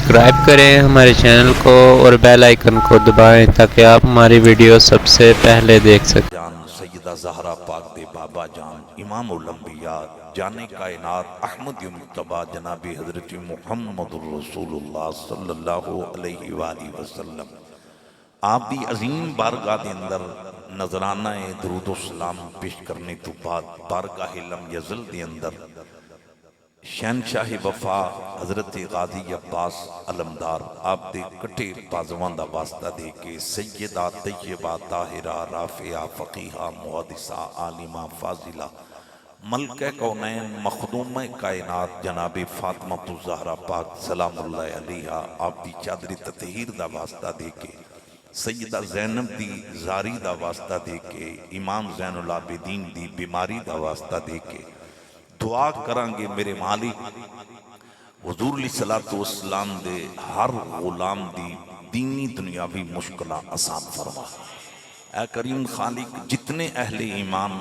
Subscribe کریں ہمارے channel کو اور بیل آئیکن کو دبائیں تاکہ آپ ہماری ویڈیو سب سے پہلے دیکھ سکیں۔ جان سیدہ زہرا پاک دے بابا جان امام الانبیاء جان کائنات احمد مجتبی جناب حضرت محمد الرسول اللہ صلی اللہ علیہ وآلہ وسلم آپ دی عظیم بارگاہ دے اندر نظرانہ درود و سلام پیش کرنے تو بعد بارگاہ لم یزل دے اندر شہنشاہ وفا حضرت غازی عباس علمدار آپ دے کٹے بازوان دا واسطہ دے کے سیدہ طیبہ طاہرہ رافعہ فقیہہ محدثہ عالمہ فاضلہ ملکہ کونین مخدوم کائنات جناب فاطمہ الزہرا پاک سلام اللہ علیہہ آپ دی چادر تطہیر دا واسطہ دے کے سیدہ زینب دی زاری دا واسطہ دے کے امام زین العابدین دی بیماری دا واسطہ دے کے دعا کرانگے میرے مالک حضور علیہ السلام دے ہر غلام دی دینی دنیاوی مشکلہ آسان فرما۔ اے کریم خالق جتنے اہل ایمان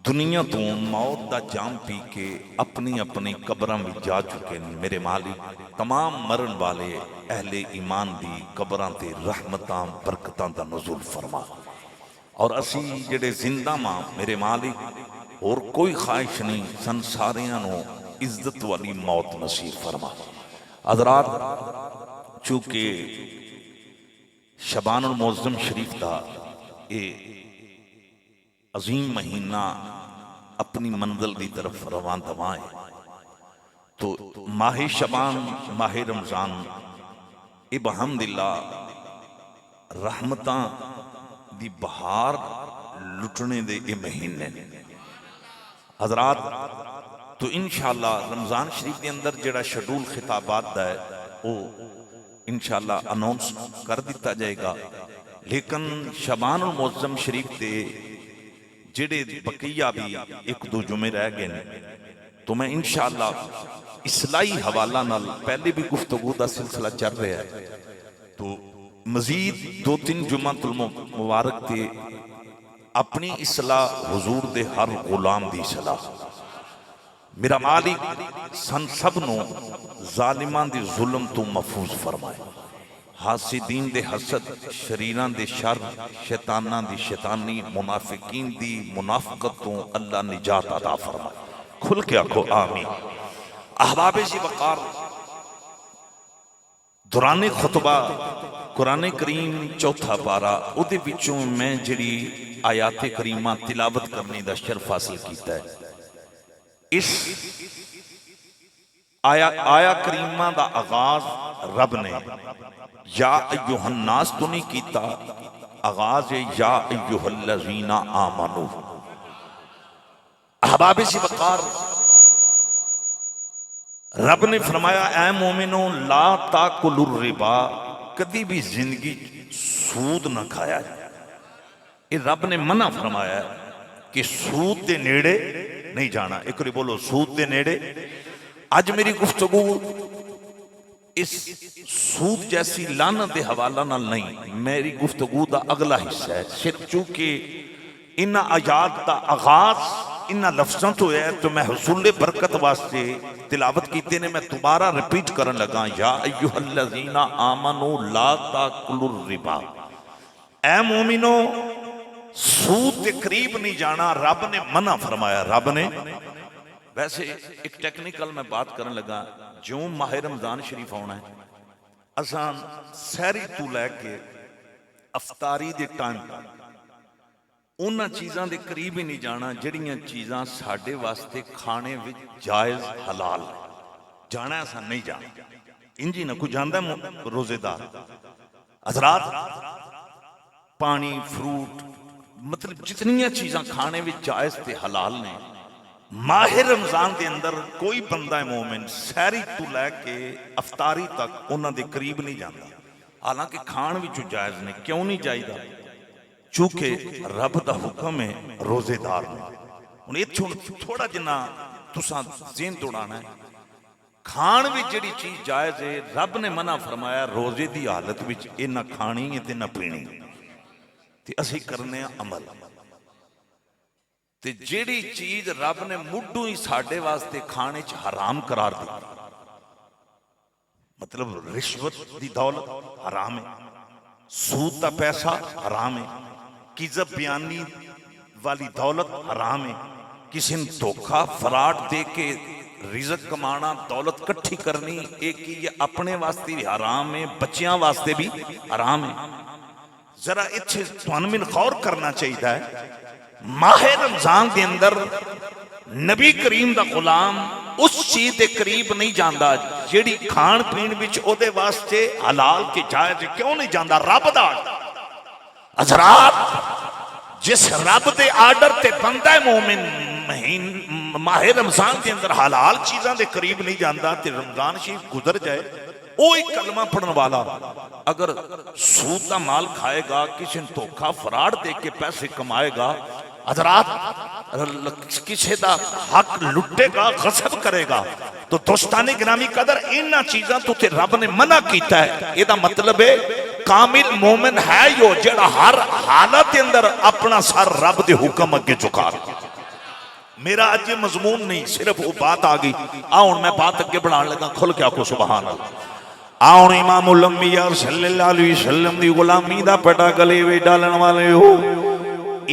دنیا تو موت دا جام پی کے اپنی اپنی قبراں بھی جا چکے ہیں، میرے مالک تمام مرن والے اہل ایمان دی قبراں تے رحمتاں برکتاں دا نزول فرما۔ اور اسی جڑے زندہ ماں میرے مالک اور کوئی خواہش نہیں سن ساریاں نو عزت والی موت نصیب فرما۔ حضرات چونکہ شبان المعظم شریف دا اے عظیم مہینہ اپنی منزل دی طرف روان دوائیں تو ماہ شبان ماہ رمضان اے بحمدللہ رحمتاں دی بہار لٹنے دے اے مہینے حضرات تو انشاءاللہ رمضان شریف کے اندر جڑا شیڈول خطابات دا ہے وہ انشاءاللہ انونس کر دیتا جائے گا، لیکن شبان المعظم شریف دے جڑے بقیہ بھی ایک دو جمعے رہ گئے تو میں انشاءاللہ اصلاحی حوالہ نال پہلے بھی گفتگو دا سلسلہ چل رہا ہے تو مزید دو تین جمعہ مبارک تے اپنی اصلاح حضور دے ہر غلام دی اصلاح میرا مالک سن سب نو ظالمان دی ظلم تو محفوظ فرمائے، حاسدین دے حسد، شریران دے شر، شیطانان دی شیطانی، منافقین دی منافقت تو اللہ نجات عطا فرمائے۔ کھل کے آکھو آمین۔ احباب جی وقار دوران خطبہ قرآن کریم چوتھا پارا او دے وچوں میں جڑی آیات کریمہ تلاوت کرنے دا شرف حاصل کیتا ہے، اس آیا کریمہ دا آغاز رب نے یا ایوہ الناس تو نہیں کیتا، آغاز یا ایوہ الذین آمنو۔ احباب سی وقار رب نے فرمایا اے مومنوں لا تاکلوا الربا، کبھی بھی زندگی سود نہ کھایا جائے۔ یہ رب نے منع فرمایا ہے کہ سود دے نیڑے نہیں جانا۔ ایک ری بولو سود دے نیڑے۔ آج میری گفتگو اس سود جیسی لعنت دے حوالہ نال نہیں، میری گفتگو دا اگلا حصہ ہے، صرف چونکہ ان آیات دا آغاز ان لفظوں تو ہے تو میں حصول برکت واسطے تلاوت کیتے نے میں دوبارہ ریپیٹ کرن لگا یا ایوہ الذین آمنوا لا تاکلوا الربا، اے مومنو سود کے قریب نہیں جانا، رب نے منع فرمایا۔ رب نے ویسے ایک ٹیکنیکل میں بات کرن لگا، جو ماہ رمضان شریف ہونا ہے اساں سحری تو لے کے افطاری دے ٹائم انہاں چیزاں دے قریب ہی نہیں جانا جڑیاں چیزاں ساڈے واسطے کھانے وچ جائز حلال جانا ہے، اساں نہیں جانا۔ انجی نہ کوئی جاندا ہے روزے دار حضرات پانی فروٹ مطلب جتنیاں چیزاں کھانے وچ جائز تے حلال نے، ماہ رمضان دے اندر کوئی بندہ مومن سحری تو لے کے افطاری تک انہاں دے قریب نہیں جاندا، حالانکہ کھان وچ جائز نے۔ کیوں نہیں جائیدا؟ چونکہ رب دا حکم ہے روزے دار نے۔ ہن ایتھوں تھوڑا جنا تساں ذہن دوڑانا ہے، کھان وچ جڑی چیز جائز ہے رب نے منع فرمایا روزے دی حالت وچ اے نہ کھانی ہے تے نہ پینی تے اسی کرنے عمل تے جیڑی چیز رب نے مڈو ہی ساڈے واسطے کھانے چ حرام قرار دی مطلب رشوت دی دولت حرام ہے، سود دا پیسہ حرام ہے، کذب بیانی والی دولت حرام ہے، کسی نے دھوکا فراڈ دے کے رزق کمانا دولت کٹھی کرنی ایک یہ اپنے واسطے بھی حرام ہے، بچیاں واسطے بھی حرام ہے۔ ذرا اتھے تھانوں میں غور کرنا چاہیے ہے، ماہ رمضان دے اندر نبی کریم دا غلام اس چیز دے قریب نہیں جاندا جیڑی کھان پین وچ او دے واسطے حلال کے جائز کیوں نہیں جاندا؟ رب دا حضرات جس رب دے آرڈر تے بندہ مومن ماہ رمضان دے اندر حلال چیزاں دے قریب نہیں جاندا تے رمضان شریف گزر جائے، وہ ایک کلمہ پڑھن والا اگر سود دا مال کھائے گا، کسی نے دھوکا فراڈ دے کے پیسے کمائے گا، حضرات کسی دا حق لٹے گا، غصب کرے گا، تو دوستانی گرامی قدر انہاں چیزاں تو تے رب نے منع کیتا ہے۔ یہ دا مطلب ہے کامل مومن ہے یو جڑا ہر حالت اندر اپنا سر رب دے حکم اگے جھکا رہا۔ میرا اج مضمون نہیں، صرف وہ بات آگئی، آؤں میں بات اگے بڑھان لگا، کھل کے آکو سبحان اللہ۔ آؤں امام الانبیاء صلی اللہ علیہ وسلم دی غلامی دا پٹا گلے وے ڈالن والے ہو۔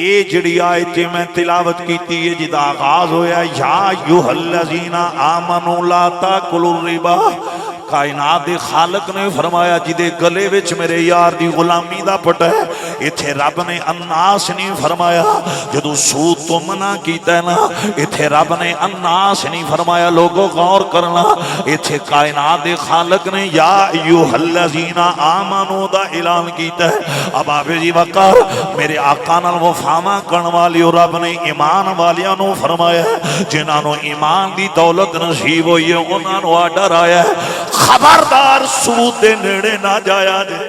اے جڑی آیت میں تلاوت کیتی ہے جدا آغاز ہویا یا ایھا الذین آمنوا لا تاکلوا الربا، کائنات دے خالق نے فرمایا جدے گلے وچ میرے یار دی غلامی دا پٹا ہے، ایتھے رب نے الناس نہیں فرمایا، جدو سود تو منع کیتا ہے نا ایتھے رب نے الناس نہیں فرمایا، لوگوں غور کرنا، ایتھے کائنات دے خالق نے یا ایھا الذین آمنوا دا اعلان کیتا ہے۔ اب آبے جی وقار میرے آقا نال وفاواں کرن والی رب نے ایمان والیاں نو فرمایا ہے، جنہاں نو ایمان دی دولت نصیب ہوئی ہے انہاں نو آرڈر آیا ہے خبردار سود دے نیڑے نہ جایا جے۔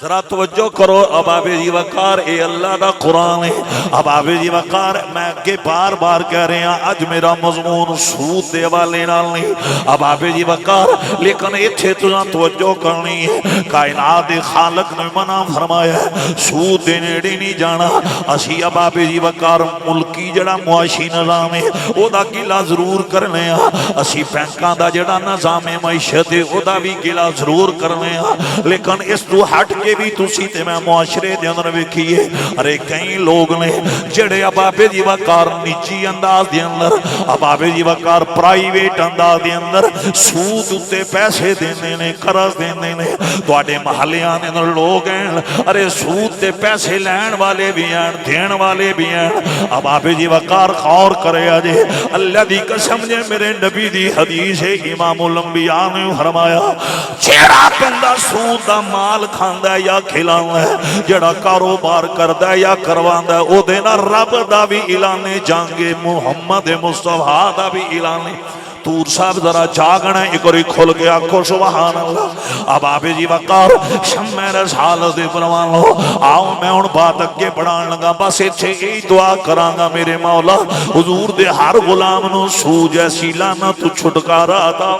ذرا توجہ کرو، اب آبے جی وقار اے اللہ دا قرآن ہے۔ اب آبے جی وقار میں اگے بار بار کہہ رہے ہیں اج میرا مضمون سود دے والے نال نہیں، اب آبے جی وقار لیکن ایتھے تساں توجہ کرنی ہے، کائنات دے خالق نے منع فرمایا ہے سود دے نیڑے نہیں جانا۔ اسی اب آبے جی وقار ملکی جڑا معاشی نظام ہے او دا گلا ضرور کرنے ہاں، اسی بینکاں دا جڑا نظام معیشت ہے او دا بھی گلا ضرور کرنے ہاں، لیکن اس تو ہٹ کے بھی تسی تے میں معاشرے دے اندر ویکھیے ارے کئی لوگ نے جڑے ابابے دی وقار نجی انداز دے اندر، ابابے دی وقار پرائیویٹ انداز دے اندر سود تے پیسے دینے نے، قرض دینے نے۔ تواڈے محلیاں دے اندر لوگ ہیں ارے سود تے پیسے لین والے بھی ہیں، دین والے بھی ہیں۔ ابابے دی وقار غور کرے اجے اللہ دی قسم جے میرے نبی دی حدیث ہے، امام الانبیاء نے فرمایا جیڑا بندہ سود دا مال کھاندا ہے یا کھلاوندا ہے، جڑا کاروبار کردا ہے یا کرواندا ہے، او دے نال رب دا بھی اعلان جنگ محمد مصطفیٰ دا بھی اعلان۔ تور صاحب ذرا جاگنا ایک اور کھل گیا کو سبحان اللہ۔ اب آبے جی وقار شمع رسالت دے پروانو، آؤ میں ان بات اگے بڑھان لگا، بس ایتھے یہی دعا کرانگا میرے مولا حضور دے ہر غلام نو سو جیسی لعنت تو چھٹکارا عطا۔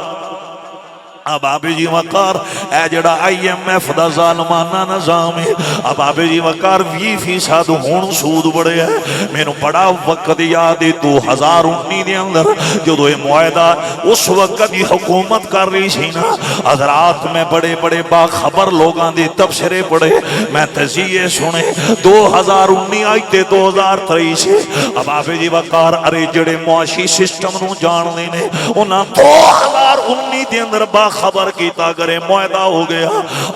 اب آبے جی وقار اے جڑا IMF دا ظالمانہ نظام ہے، اب آبے جی وقار 20% ہون سود بڑے ہے۔ میں نو بڑا وقت یاد 2019 دے اندر جدو یہ معاہدہ اس وقت دی حکومت کر رہی سی نا، حضرات میں بڑے بڑے باخبر لوگاں دے تبصرے پڑے، میں تجزیے سنے 2019 آئی تے 2023 سے۔ اب آبے جی وقار ارے جڑے معاشی سسٹم نو جان لینے انہاں 2019 دے اندر خبر کیتا کرے معاہدہ ہو گیا،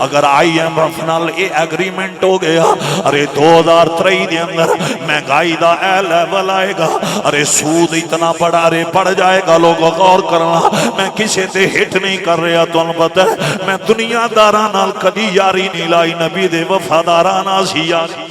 اگر IMF نال اے ایگریمنٹ ہو گیا ارے 2023 دے اندر مہنگائی دا اے لیول آئے گا، ارے سود اتنا بڑا ارے پڑ جائے گا۔ لوگ غور کرنا، میں کسے تے ہٹ نہیں کر رہا، تو پتہ ہے میں دنیا داراں نال کدی یاری نہیں لائی، نبی دے وفاداراں نال سی یاری۔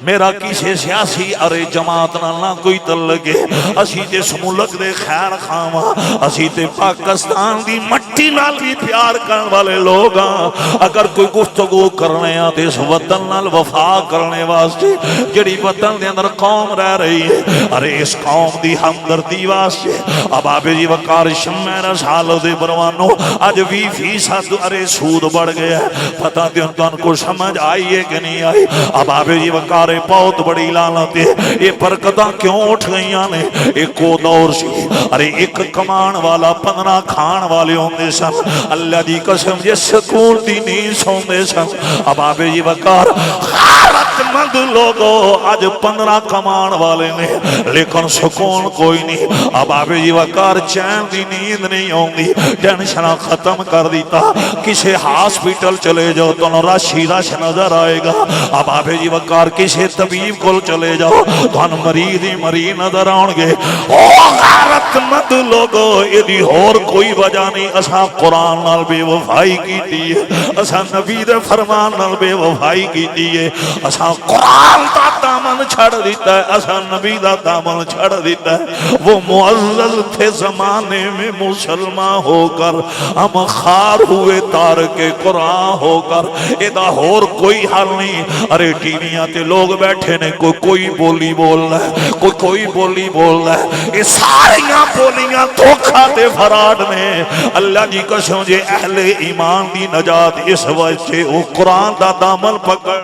میرا کسی سیاسی ارے جماعت نہ کوئی تعلق ہے، اسی تے اس ملک دے خیر خواہاں، اسی تے پاکستان دی مٹی نال بھی پیار کرنے والے لوگ ہاں۔ اگر کوئی گفتگو کرنے ہاں تے اس وطن نال وفا کرنے واسطے جڑی وطن دے اندر قوم رہ رہی ہے، ارے اس قوم دی ہمدردی واسطے اب آبے جی وقار شمع رسالت دے پروانو اج 20% ارے سود بڑھ گیا ہے۔ پتہ تے ان کو سمجھ آئی ہے کہ نہیں آئی؟ اب آبے جی وقار والے بہت بڑی لعنت ہے یہ برکتاں کیوں اٹھ گئیاں نے ایک او دور سی ارے ایک کمان والا 15 کھان والے ہوندے سن اللہ دی قسم جے سکون دی نیند سوندے سن اب آبے جی وقار غیرت مند لوگو آج 15 کمان والے نے لیکن سکون کوئی نہیں اب آبے جی وقار چین دی نیند نہیں ہوندی ٹینشنہ ختم کر دیتا کسی ہاسپیٹل چلے جاؤ تو راشی رش نظر آئے گا اب آبے جی وقار کسی طبیب کو چلے جاؤ تو مریض ہی مریض نظر آؤں گے او غیرت مند لوگو یہ اور کوئی وجہ نہیں اساں قرآن نال بے وفائی کی دیئے اساں نبی دے فرمان نال بے وفائی کی دیئے اساں قرآن دا دامن چھڑ دیتا ہے اساں نبی دا دامن چھڑ دیتا ہے وہ معزز تھے زمانے میں مسلمان ہو کر ہم خار ہوئے تارک قرآن ہو کر ادا اور کوئی حال نہیں ارے ٹیویاں تے لوگ بیٹھے نے کوئی بولی بول رہا ہے کوئی بولی بول رہا ہے یہ ساریاں بولیاں دھوکھا تے فراڈ نے اللہ جی قسم جے اہل ایمان دی نجات اس وجہ سے وہ قرآن دا دامن پکڑ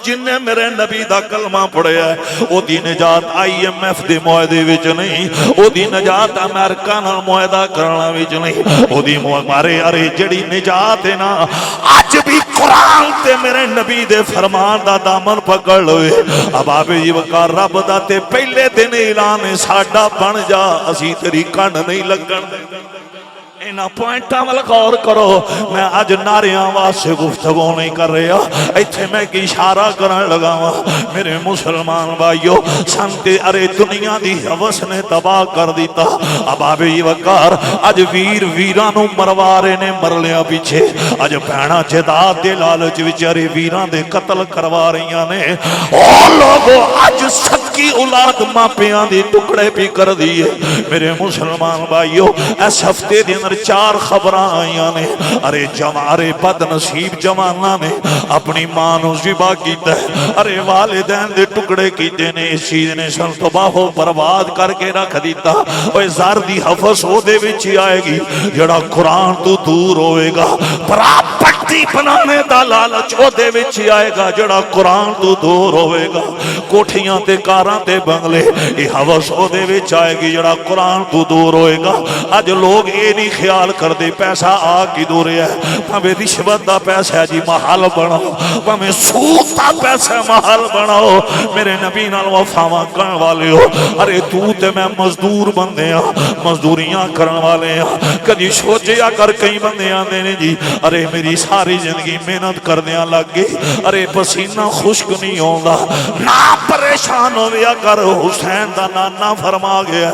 جن نے میرے نبی دا کلمہ پڑھیا ہے او دی نجات IMF دے معاہدے وچ نہیں او دی نجات امریکہ نال معاہدہ کرنا وچ نہیں او دی مارے ارے جڑی نجات ہے نا اج بھی قرآن تے میرے نبی دے فرمان دا دامن پکڑ لوے اب آبے جی وقار رب دا تے پہلے دن اعلان ساڈا بن جا اسی تیری کنڈ نہیں لگن دے اینا پوائنٹاں والا غور کرو میں آج ناریاں واسے گفتگو نہیں کر رہا ایتھے میں کی اشارہ کرنے لگا میرے مسلمان بھائیو سنتے ارے دنیا دی حوث نے تباہ کر دیتا اب آبے یہ وقار آج ویرانو مروارے نے مر لیا پیچھے آج پہنا جداد دے لالچ وچارے ویران دے قتل کروا رہیاں نے اور لوگو آج سکی اولاد ماں پیان دی ٹکڑے بھی کر دیئے میرے مسلمان بھائیو اس ہفتے دن 4 خبراں آئیاں نے ارے جمارے بد نصیب جواناں نے اپنی ماں نو ذبح کیتا ہے ارے والدین دے ٹکڑے کیتے نے اس چیز نے سن تباہ و برباد کر کے رکھ دیتا اوے زار دی حفظ او دے وچ آئے گی جڑا قرآن تو دور ہوئے گا پراپرٹی بنانے دا لالچ او دے وچ آئے گا جڑا قرآن تو دور ہوئے گا کوٹھیاں تے کاراں تے بنگلے یہ حفظ او دے وچ آئے گی جڑا قرآن تو دور ہوئے گا آج لوگ اے نہیں خیال کر دے پیسہ آ کی دورے ہے پہمیں رشوت دا پیسہ جی محل بناؤ پہمیں سود دا پیسہ محل بناؤ میرے نبی نال وفاواں کرن والے ہو ارے تو تے میں مزدور بندے ہاں مزدوریاں کرن والے ہاں کدی سوچیا کر کئی بندے آندے نے جی ارے میری ساری زندگی محنت کردیاں لگ گئی ارے پسینہ خشک نہیں ہوندا نہ پریشان ہویا کر حسین دا نانا فرما گیا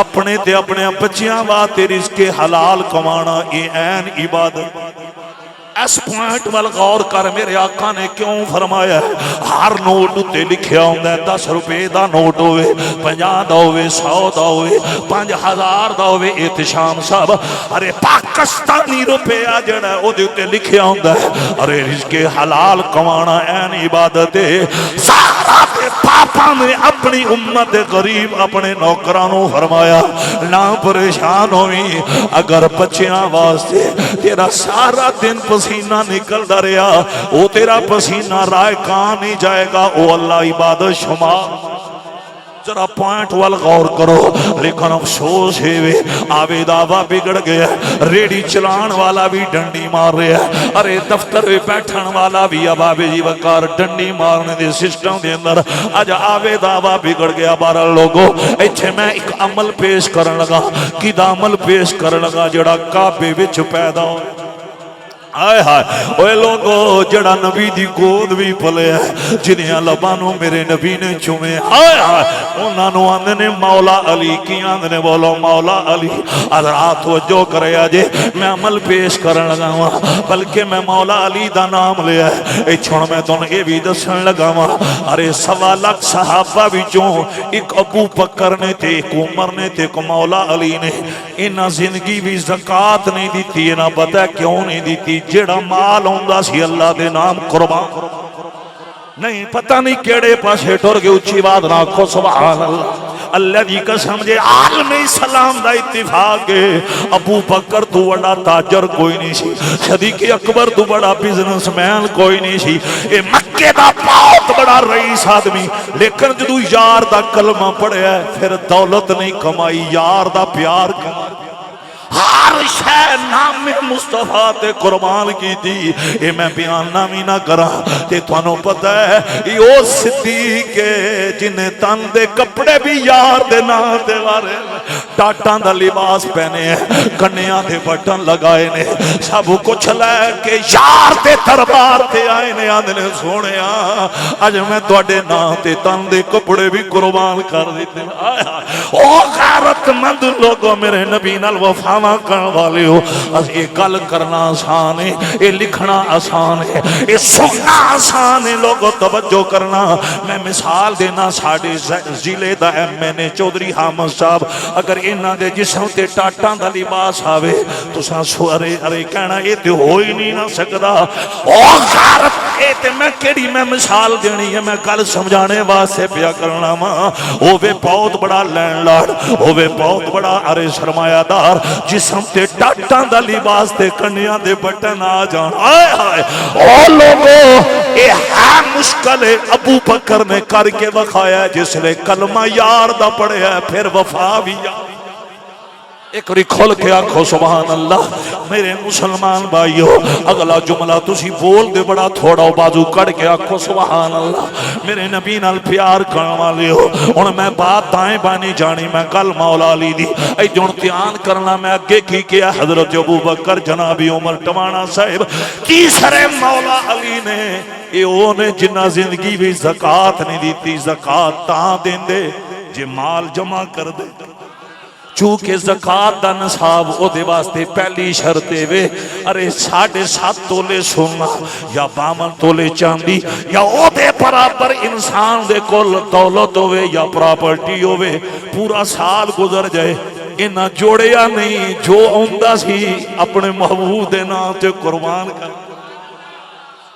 اپنے تے اپنے بچیاں باتے رزق حلال کمانا یہ این عبادت اس پوائنٹ وال غور کر میرے آقا نے کیوں فرمایا ہے ہر نوٹ تے لکھیا ہوندہ ہے 10 روپے دا نوٹ ہوئے 50 دا ہوئے 100 دا ہوئے 5000 دا ہوئے احتشام صاحب ارے پاکستانی روپیہ جڑا ہے او دیتے لکھیا ہوندہ ہے ارے رزق حلال کمانا این عبادت ہے سارا دے پاپا نے اپنی امت غریب اپنے نوکرانوں فرمایا نہ پریشان ہوئی اگر بچیاں واسطے تیرا سارا دن پسینہ نکل دا رہا وہ تیرا پسینہ رائے کہاں نہیں جائے گا وہ اللہ عبادت شمار ذرا پوائنٹ وال غور کرو لیکن افسوس ہے وے آوے دعویٰ بگڑ گیا ریڈی چلان والا بھی ڈنڈی مار رہا ہے ارے دفتر بیٹھن والا بھی اب آوے جی وقار ڈنڈی مارنے دے سسٹم دے اندر آج آوے دعویٰ بگڑ گیا بارہ لوگوں ایچھے میں ایک عمل پیش کرن لگا کدا عمل پیش کرن لگا جڑا کعبے وچ پیدا ہو آئے ہائے اوے لوگو جڑا نبی دی گود بھی پلے ہے جنیاں لبانوں میرے نبی نے چومے آئے ہائے انہوں آندھے نے مولا علی کی آندھے نے بولو مولا علی حضرات وجہ کرے آجے میں عمل پیش کرن لگا ہوا بلکہ میں مولا علی دا نام لیا ہے اے چھوڑ میں تو یہ بھی دسن لگا ہوا ارے 1.25 لاکھ صحابہ بھی چون ایک ابو بکر نے تھے ایک عمر نے تھے ایک مولا علی نے انہا زندگی بھی زکاة نہیں دیتی انہا پتہ کیوں نہیں دیتی جڑا مال ہوندہ سی اللہ دے نام قربان نہیں پتہ نہیں کیڑے پاسے ٹور کے اچھی بات راکھو سبحان اللہ اللہ دی قسم جے عالم اسلام دا اتفاق ہے ابو بکر تو بڑا تاجر کوئی نہیں سی صدیق اکبر تو بڑا بزنس مین کوئی نہیں سی اے مکے دا بہت بڑا رئیس آدمی لیکن جدو یار دا کلمہ پڑھیا ہے پھر دولت نہیں کمائی یار دا پیار کمائی ہر شے نام مصطفیٰ تے قربان کی تھی اے میں بیان نامی نہ کرا تے توانو پتہ ہے یہ صدیق جنہیں تن دے کپڑے بھی یار دے نا دے وارے ٹاٹاں دا لباس پہنے ہیں کنیاں دے بٹن لگائے نے سب کچھ لے کے یار دے دربار تے آئے نے آدھنے سونے آج میں توڑے نا تے تن دے کپڑے بھی قربان کر دیتے او غیرت مند لوگوں میرے نبی نال وفا کرنے والے ہو یہ گل کرنا آسان ہے یہ لکھنا آسان ہے یہ سننا آسان ہے لوگوں توجہ کرنا میں مثال دینا ساڑھے ضلع دا ایم این اے چودھری حامد صاحب اگر انہاں دے جسم تے ٹاٹاں دا لباس آوے تو ساں سوارے ارے کہنا یہ تے ہو ہی نہیں نہ سکدا او غیرت اے تے میں کیڑی میں مثال دینی ہے میں گل سمجھانے واسطے پیا کرنا ماں ہووے بہت بڑا لینڈ لارڈ ہووے بہت بڑا ارے سرمایہ دار جسم تے ٹاٹاں دا لباس تے کنیاں دے بٹن آ جان آئے آئے او لوگوں اے ہے مشکل ہے ابو بکر نے کر کے وکھایا جس نے کلمہ یار دا پڑھیا ہے پھر وفا بھی یار ایک ری کھول کے آنکھو سبحان اللہ میرے مسلمان بھائیو اگلا جملہ تسی بول دے بڑا تھوڑا بازو کڑ کے آنکھو سبحان اللہ میرے نبی نال پیار کرنے والے ہو ان میں بات دائیں بانی جانی میں کل مولا علی دی اے جن تیان کرنا میں اگے کی کیا حضرت ابو بکر جنابی عمر ٹمانا صاحب تیسرے مولا علی نے اے اونے جنہ زندگی بھی زکاة نہیں دیتی زکاة تاں دیں دے جے مال جمع کر دے چونکہ زکاة دا نصاب او دے واسطے پہلی شرطے وے ارے 7.5 تولے سونا یا 52 تولے چاندی یا او دے برابر انسان دے کل دولت ہوئے یا پراپرٹی ہوئے پورا سال گزر جائے انہاں جوڑیا نہیں جو عمدہ سی اپنے محبوب دے نام تے قربان کر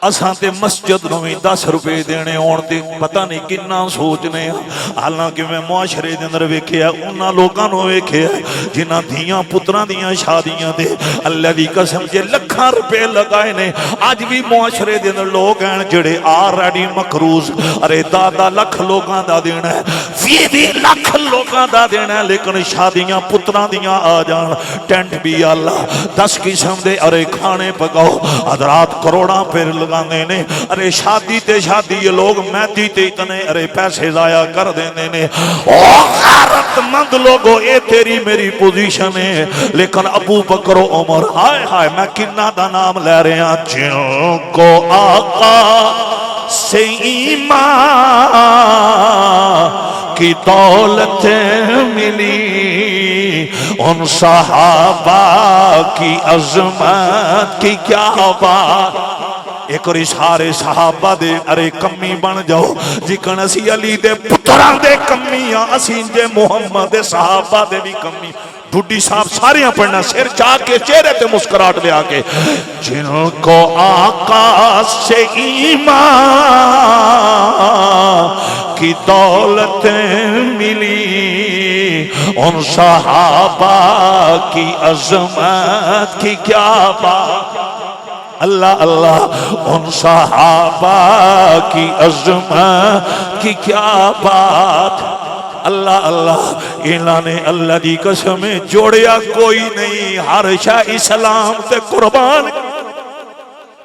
اساں تے مسجد نویں 10 روپے دینے ہون تے پتہ نہیں کنا سوچنے حالانکہ میں معاشرے دے اندر ویکھیا انہاں لوکاں نو ویکھیا جنہاں دھیاں پتراں دیاں شادیاں دے اللہ دی قسم جے لکھاں روپے لگائے نے اج بھی معاشرے دے اندر لوگ ہیں جڑے آلریڈی مقروض ارے دادا لکھ لوکاں دا دینا ہے 20 لاکھ لوکاں دا دینا ہے لیکن شادیاں پتراں دیاں آ جان ٹینٹ بھی اللہ 10 قسم دے ارے کھانے پکاؤ حضرات کروڑاں پھر لگا نے ارے شادی تے شادی یہ لوگ مہندی تے اتنے ارے پیسے ضائع کر دینے نے او غیرت مند لوگو اے تیری میری پوزیشن ہے لیکن ابو بکر و عمر ہائے ہائے میں کنہ دا نام لے رہے ہیں جن کو آقا سے ایمان کی دولت ملی ان صحابہ کی عظمت کی کیا بات ایک اور سارے صحابہ دے ارے کمی بن جاؤ جکن اسی علی دے پتران دے کمیاں اسی دے محمد دے صحابہ دے بھی کمی ڈھوڈی صاحب ساریاں پڑھنا سر چاہ کے چہرے تے مسکراہٹ لے آکے جن کو آقا سے ایمان کی دولت ملی ان صحابہ کی عظمت کی کیا بات اللہ اللہ ان صحابہ کی عظمت کی کیا بات اللہ اللہ انہاں نے اللہ دی قسم جوڑیا کوئی نہیں ہر شے اسلام تے قربان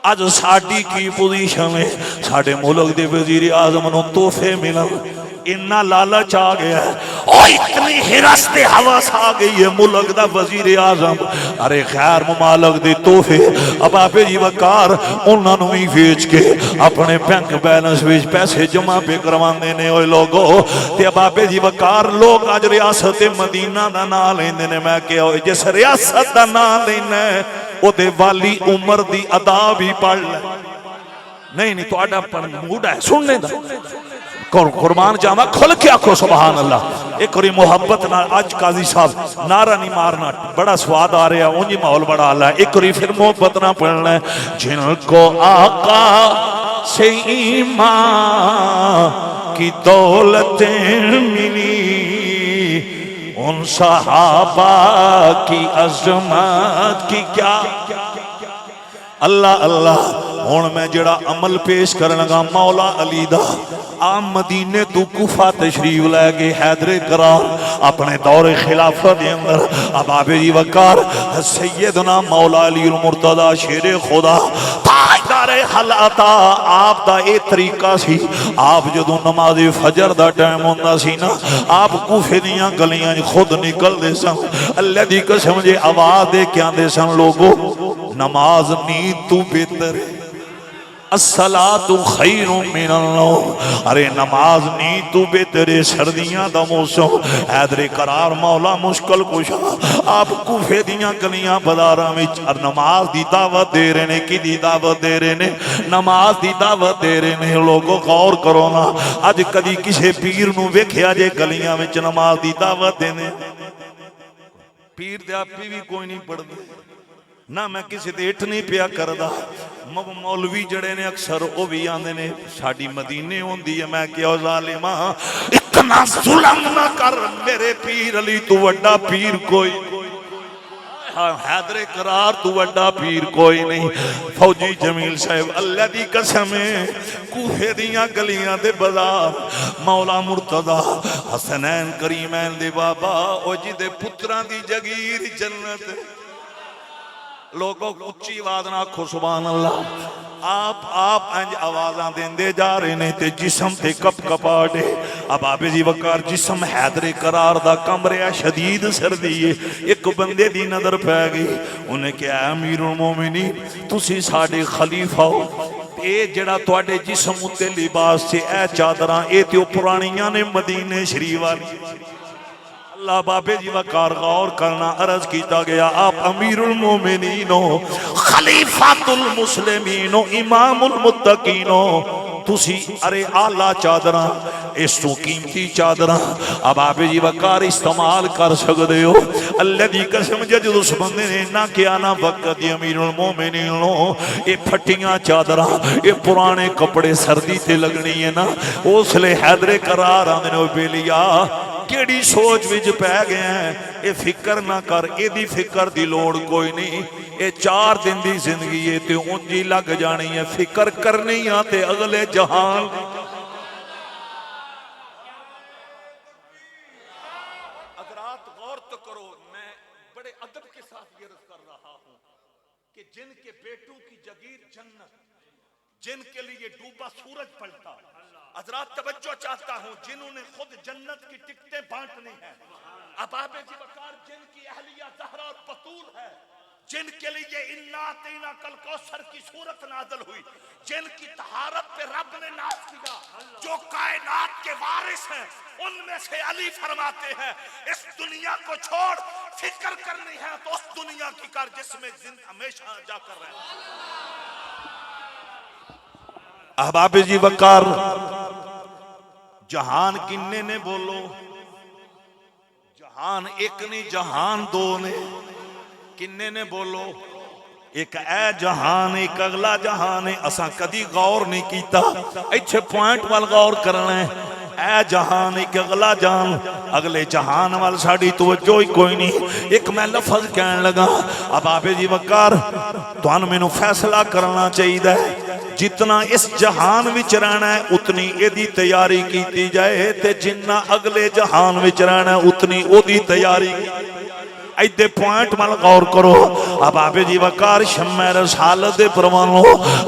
آج ساڑی کی پوزیشن ہے ساڑے ملک دے وزیر اعظم نو تحفے ملن اتنا لالچ آ گیا ہے اور اتنی ہرس دے حواس آ گئی ہے ملک دا وزیر اعظم ارے خیر ممالک دے تحفے اب آپے جی وقار انہاں نو ہی بیچ کے اپنے بینک بیلنس وچ پیسے جمع پہ کروان دینے ہوئے لوگوں تے اب آپے جی وقار لوگ آج ریاست مدینہ دا نام لیندے نے میں کیا ہوئے جس ریاست دا نام لینا ہے او دے والی عمر دی ادا بھی پڑھ لے نہیں تو آڈا پر موڈا ہے سننے دا قربان جاما کھل کے آکھو سبحان اللہ ایک اور محبت نہ آج قاضی صاحب نعرہ نہیں مارنا بڑا سواد آ رہا ہے اونجی ماحول بڑا آلہ ہے ایک اور پھر محبت نہ پڑھنا ہے جن کو آقا سے ایمان کی دولتیں ملی ان صحابہ کی عظمت کی کیا اللہ اللہ ہن میں جڑا عمل پیش کرن لگا مولا علی دا آپ مدینے تو کوفہ تشریف لے گئے حیدر قرار اپنے دور خلافت دے اندر ابا جی وقار سیدنا مولا علی المرتضی شیر خدا تاجدار حلاتا آپ دا اے طریقہ سی آپ جدو نماز فجر دا ٹائم ہوندا سی نا آپ کوفے دیاں گلیاں خود نکل دے سن اللہ دی قسم جے آواز دے کے آندے سن لوگو نماز نیند تو بہتر ہے الصلاۃ خیر من النوم ارے نماز نیند تو بہتر ہے سردیاں دا موسم حیدر قرار مولا مشکل کشا آپ کوفے دیاں گلیاں بازاراں وچ نماز دی دعوت دے رہے نے کی دعوت دے رہے نے نماز دی دعوت دے رہے نے لوگو غور کرو نا اج کدی کسے پیر نو ویکھیا جے گلیاں وچ نماز دی دعوت دینے پیر دے آپی بھی کوئی نہیں پڑھدے نہ میں کسی دے اٹھ نہیں پیا کردا مولوی جڑے نے اکثر او بھی آندے نے ساڈی مدینے ہوندی ہے میں کیا ظالما اتنا ظلم نہ کر میرے پیر علی تو وڈا پیر کوئی حیدر قرار تو وڈا پیر کوئی نہیں فوجی جمیل صاحب اللہ دی قسم ہے کوفے دیاں گلیاں دے بازار مولا مرتضی حسنین کریمین دے بابا او جی دے پتراں دی جگیر جنت لوگوں اچھی آواز نہ آکھو سبحان اللہ آپ انج آوازاں دیندے جا رہے نے تے جسم تے کپ کپاڑے اب آبے جی وقار جسم حیدر قرار دا کمرے شدید سردی ہے ایک بندے دی نظر پہ گئی انہیں کہا امیر المومنین تسی ساڑے خلیفہ ہو اے جڑا تواڈے جسم تے لباس سے اے چادراں اے تے پرانیاں نے مدینے شریف والی اللہ بابے جی وقار غور کرنا عرض کیتا گیا آپ امیر المومنین خلیفۃ المسلمین امام المتقین تسی ارے آلہ چادراں اس تو قیمتی چادراں اب آپ جی وقار استعمال کر سکتے ہو اللہ دی قسم جد اس بندے نے نہ کیا نہ وقت امیر المومنین اے پھٹیاں چادراں اے پرانے کپڑے سردی تے لگنی ہے نا اس لئے حیدر قرار آندے نے بے لیا کیڑی سوچ وچ پہ گئے ہیں اے فکر نہ کر اے دی فکر دی لوڑ کوئی نہیں اے 4 دن دی زندگی ہے تے اونجی لگ جانی ہے فکر کرنی آتے اگلے جہان حضرات غور تو کرو میں بڑے ادب کے ساتھ یہ عرض کر رہا ہوں کہ جن کے بیٹوں کی جگیر جنت جن کے لیے ڈوبا سورج پلتا حضرات توجہ چاہتا ہوں جنہوں نے خود جنت کی ٹکٹیں بانٹنی ہیں اباب جی وقار جن کی اہلیہ زہرا اور بطول ہے جن کے لیے انا اعطیناک کل کوثر کی صورت نازل ہوئی جن کی طہارت پہ رب نے ناز کیا جو کائنات کے وارث ہیں ان میں سے علی فرماتے ہیں اس دنیا کو چھوڑ فکر کرنی ہے تو اس دنیا کی کر جس میں ہمیشہ جا کر رہے احباب جی وقار جہان کنے نے بولو جہان ایک نہیں جہان 2 نے کنے نے بولو ایک اے جہان ایک اگلا جہان ہے اساں کدی غور نہیں کیتا اچھے پوائنٹ وال غور کرنا ہے اے جہان ایک اگلا جہان اگلے جہان وال ساڑی توجہ ہی کوئی نہیں ایک میں لفظ کہنے لگا اب آبے جی وقار تو ان میں نو فیصلہ کرنا چاہیے جتنا اس جہان وچ رہنا ہے اتنی ایدی تیاری کیتی جائے تے جنہ اگلے جہان وچ رہنا ہے اتنی او دی تیاری ایدے پوائنٹ مل غور کرو اب آبے جی وقار شمع رسالت دے پروانو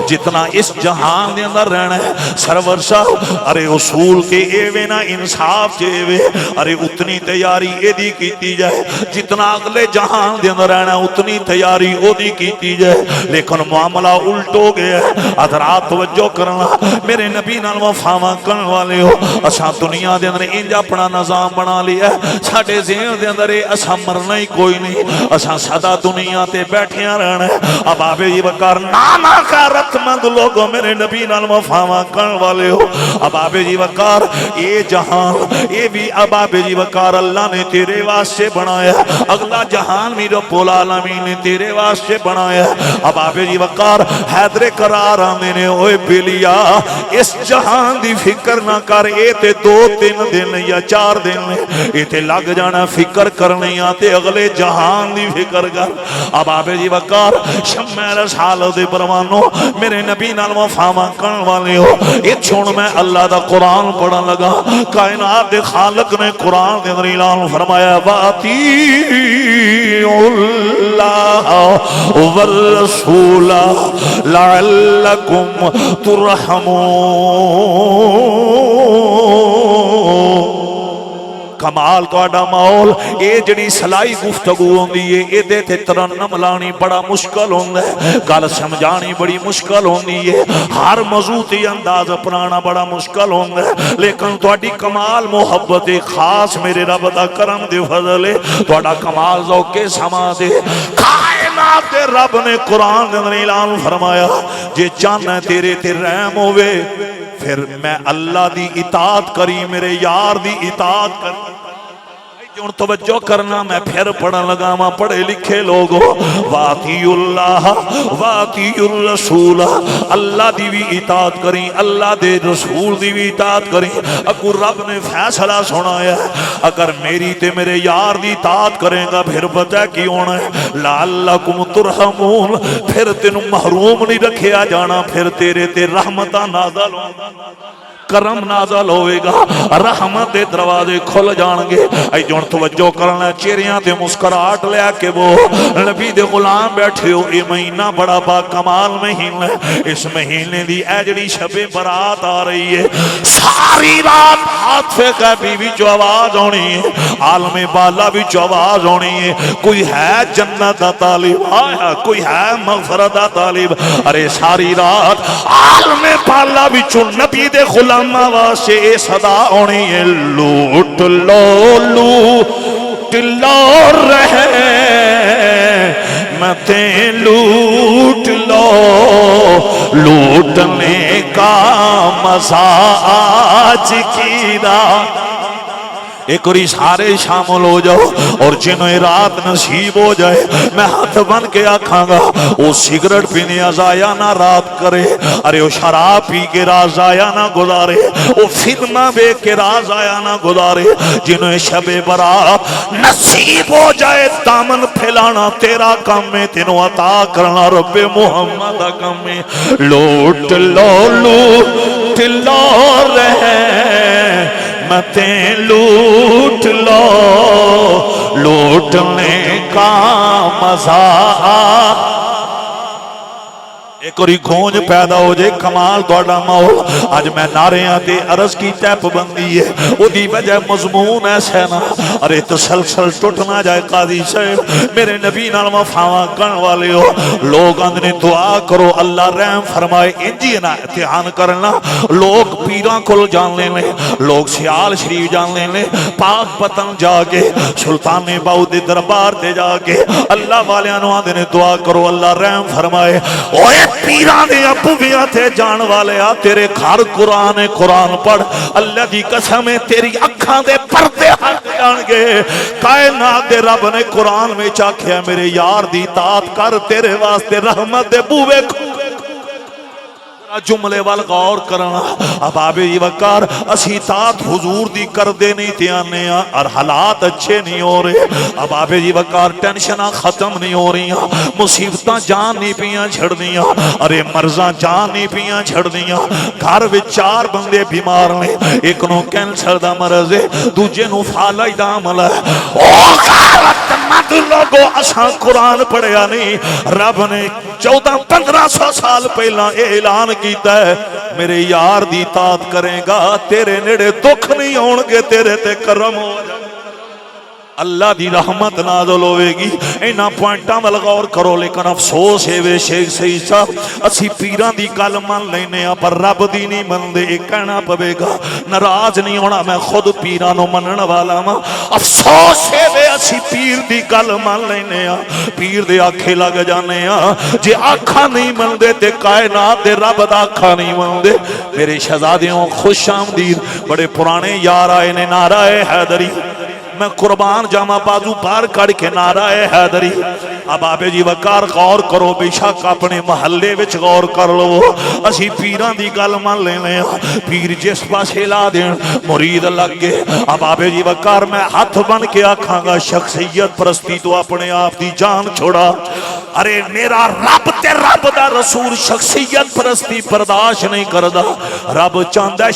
جتنا اس جہان دے اندر رہنا ہے سرور صاحب ارے اصول کے ایوے نا انصاف چیوے ارے اتنی تیاری ایدی کیتی جائے جتنا اگلے جہان دے اندر رہنا ہے اتنی تیاری او دی کیتی جائے لیکن معاملہ الٹو گیا ہے حضرات توجہ کرنا میرے نبی نال وفاواں کرن والے ہو اساں دنیا دے اندر انج اپنا نظام بنا لیا ہے ساڈے ذہن دے اندر اساں مرنا ہی کوئی نہیں، اساں سدا دنیا تے بیٹھیاں رہنا ہے۔ اباب جی وقار نانا غیرت مند لوگوں میرے نبی نال وفاواں کرن والے ہو۔ اباب جی وقار یہ جہان یہ بھی اباب جی وقار اللہ نے تیرے واسطے بنایا، اگلا جہان بھی رب العالمین نے تیرے واسطے بنایا۔ اباب جی وقار حیدر قرار آندے نے اوے بلیا اس جہان دی فکر نہ کر، اے تے 2-3 دن یا 4 دن اے تے لگ جانا فکر کرنی آتے اگلے جہان دی فکر کر۔ اباب جی وقار شمع رسالت دے پروانو میرے نبی نال وفاواں کرن والے ہو، اے چھوڑ میں اللہ دا قرآن پڑھن لگا، کائنات دے خالق نے قرآن دے اندر اعلان فرمایا وَأَطِیعُوا اللَّهَ وَالرَّسُولَ لَعَلَّكُمْ تُرْحَمُونَ۔ کمال توڑا ماحول اے جڑی سلائی گفتگو ہوندی ہے اے دے تے ترنم لانی بڑا مشکل ہوندا ہے، گل سمجھانی بڑی مشکل ہوندی ہے، ہر موضوع تے انداز اپنانا بڑا مشکل ہوندا ہے، لیکن تواڈی کمال محبت خاص میرے رب دا کرم دے فضل ہے، تواڈا کمال ذوق سما دے کائنات دے رب نے قرآن دے اندر اعلان فرمایا جے چاہنا تیرے تے رحم ہوے پھر میں اللہ دی اطاعت کری، میرے یار دی اطاعت کری۔ جون توجہ کرنا میں پھر پڑھن لگا ماں پڑھے لکھے لوگو وَأَطِیعُوا اللَّهَ وَأَطِیعُوا الرَّسُولَ، اللہ دی بھی اطاعت کریں، اللہ دے رسول دی بھی اطاعت کریں۔ اگر رب نے فیصلہ سنایا ہے اگر میری تے میرے یار دی اطاعت کریں گا پھر پتہ کی ہونا ہے لَعَلَّكُمْ تُرْحَمُونَ، پھر تینوں محروم نہیں رکھیا جانا، پھر تیرے تے رحمتہ نازل ہوگا، کرم نازل ہوئے گا، رحمت دے دروازے کھل جان گے۔ اے جون توجہ کرنا چہریاں تے مسکراہٹ لے کے وہ نبی دے غلام بیٹھے ہو، یہ مہینہ بڑا با کمال مہینہ ہے، اس مہینے دی اے جڑی شب برات آ رہی ہے ساری رات حادثے کا بھی جو آواز ہونی ہے، عالم بالا بھی جو آواز ہونی ہے، کوئی ہے جنت دا طالب، کوئی ہے مغفرت دا طالب، ارے ساری رات عالم بالا بھی جو نبی دے غلام واسے صدا ہونی ہے لوٹ لو لوٹ لو رہے متیں لوٹ لو، لوٹنے کا مزہ آج کی رات۔ ایک اور سارے شامل ہو جاؤ اور جنہیں رات نصیب ہو جائے میں ہاتھ بن کے آکھاں گا وہ سگریٹ پینے ضائع نہ رات کرے، ارے وہ شراب پی کے رات ضائع نہ گزارے، وہ فلمہ بے کے رات ضائع نہ گزارے، جنہیں شب برات نصیب ہو جائے دامن پھیلانا تیرا کام میں، تینوں عطا کرنا رب محمد کا کام میں۔ لوٹ لو لوٹ لو رہے متیں لوٹ لو، لوٹنے کا مزہ آ۔ ایک اور گونج پیدا ہو جائے کمال توڑا ماحول آج میں ناریاں تے عرض کی ٹیپ بندی ہے وہ دی وجہ مضمون ایسے نا، ارے تسلسل ٹوٹ نہ جائے قاضی صاحب میرے نبی نال وفاواں کرن والے ہو، لوگ اندنے دعا کرو اللہ رحم فرمائے، انجی نہ اتحان کرنا، لوگ پیران کل جان لینے، لوگ سیال شریف جان لینے، پاک پتن جا کے سلطان باؤ دے دربار دے جا کے اللہ والیانو اندنے دعا کرو اللہ رحم فرمائے۔ اوے پیران دے ابو بیاں تھے جان والے آ تیرے گھر قرآن پڑھ، اللہ دی قسم ہے تیری اکھاں دے پردے ہٹ جان گے۔ کائنات دے رب نے قرآن میں چاکھیا میرے یار دی اطاعت کر تیرے واسطے رحمت دے بوے کھو۔ جملے وال غور کرنا اباب جی وقار اسی اطاعت حضور دی کر دے نہیں تیانے اور حالات اچھے نہیں ہو رہے، اباب جی وقار ٹینشنہ ختم نہیں ہو رہی، مصیبتاں جان نہیں پیاں چھڑ دیاں، ارے مرضاں جان نہیں پیاں چھڑ دیاں، گھر وچ 4 بندے بیمار نے، ایک نو کینسر دا مرض ہے، دوجے نو فالج دا عمل ہے۔ او غیرت مند لوگو اساں قرآن پڑھیا نہیں، رب نے 1400-1500 سال پہلا اعلان کیتا ہے میرے یار دی اطاعت کریں گا تیرے نیڑے دکھ نہیں ہون گے، تیرے تے کرم ہو جائے۔ اللہ دی رحمت نازل ہوئے گی. اینا پوائنٹاں ول غور کرو. لیکن افسوس ہے وے شیخ سعید صاحب اسی پیراں دی گل من لینے ہاں پر رب دی نہیں مندے. یہ کہنا پوے گا ناراض نہیں ہونا میں خود پیراں نو منن والا ہاں. افسوس ہے وے اسی پیر دی گل من لینے ہاں پیر دے آکھے لگ جانے ہاں. جے آکھاں نہیں مندے تے کائنات دے رب دا آکھاں نہیں مندے. میرے شہزادیوں خوش آمدید. بڑے پرانے یار آئے نے نعرہ حیدری. میں قربان جاما بازو پار کڑ کے نعرہ حیدری. اب آبے جی وقار غور کرو بے شک اپنے محلے وچ غور کر لو. اسی پیران دی گل مان لینے پیر جس پاسے لا دین مرید لگ گئے. اب آبے جی وقار میں ہاتھ بن کے آکھاں گا شخصیت پرستی تو اپنے آپ دی جان چھوڑا. ارے میرا رب تے رب دا رسول شخصیت پرستی برداشت نہیں کردا. رب چاہندا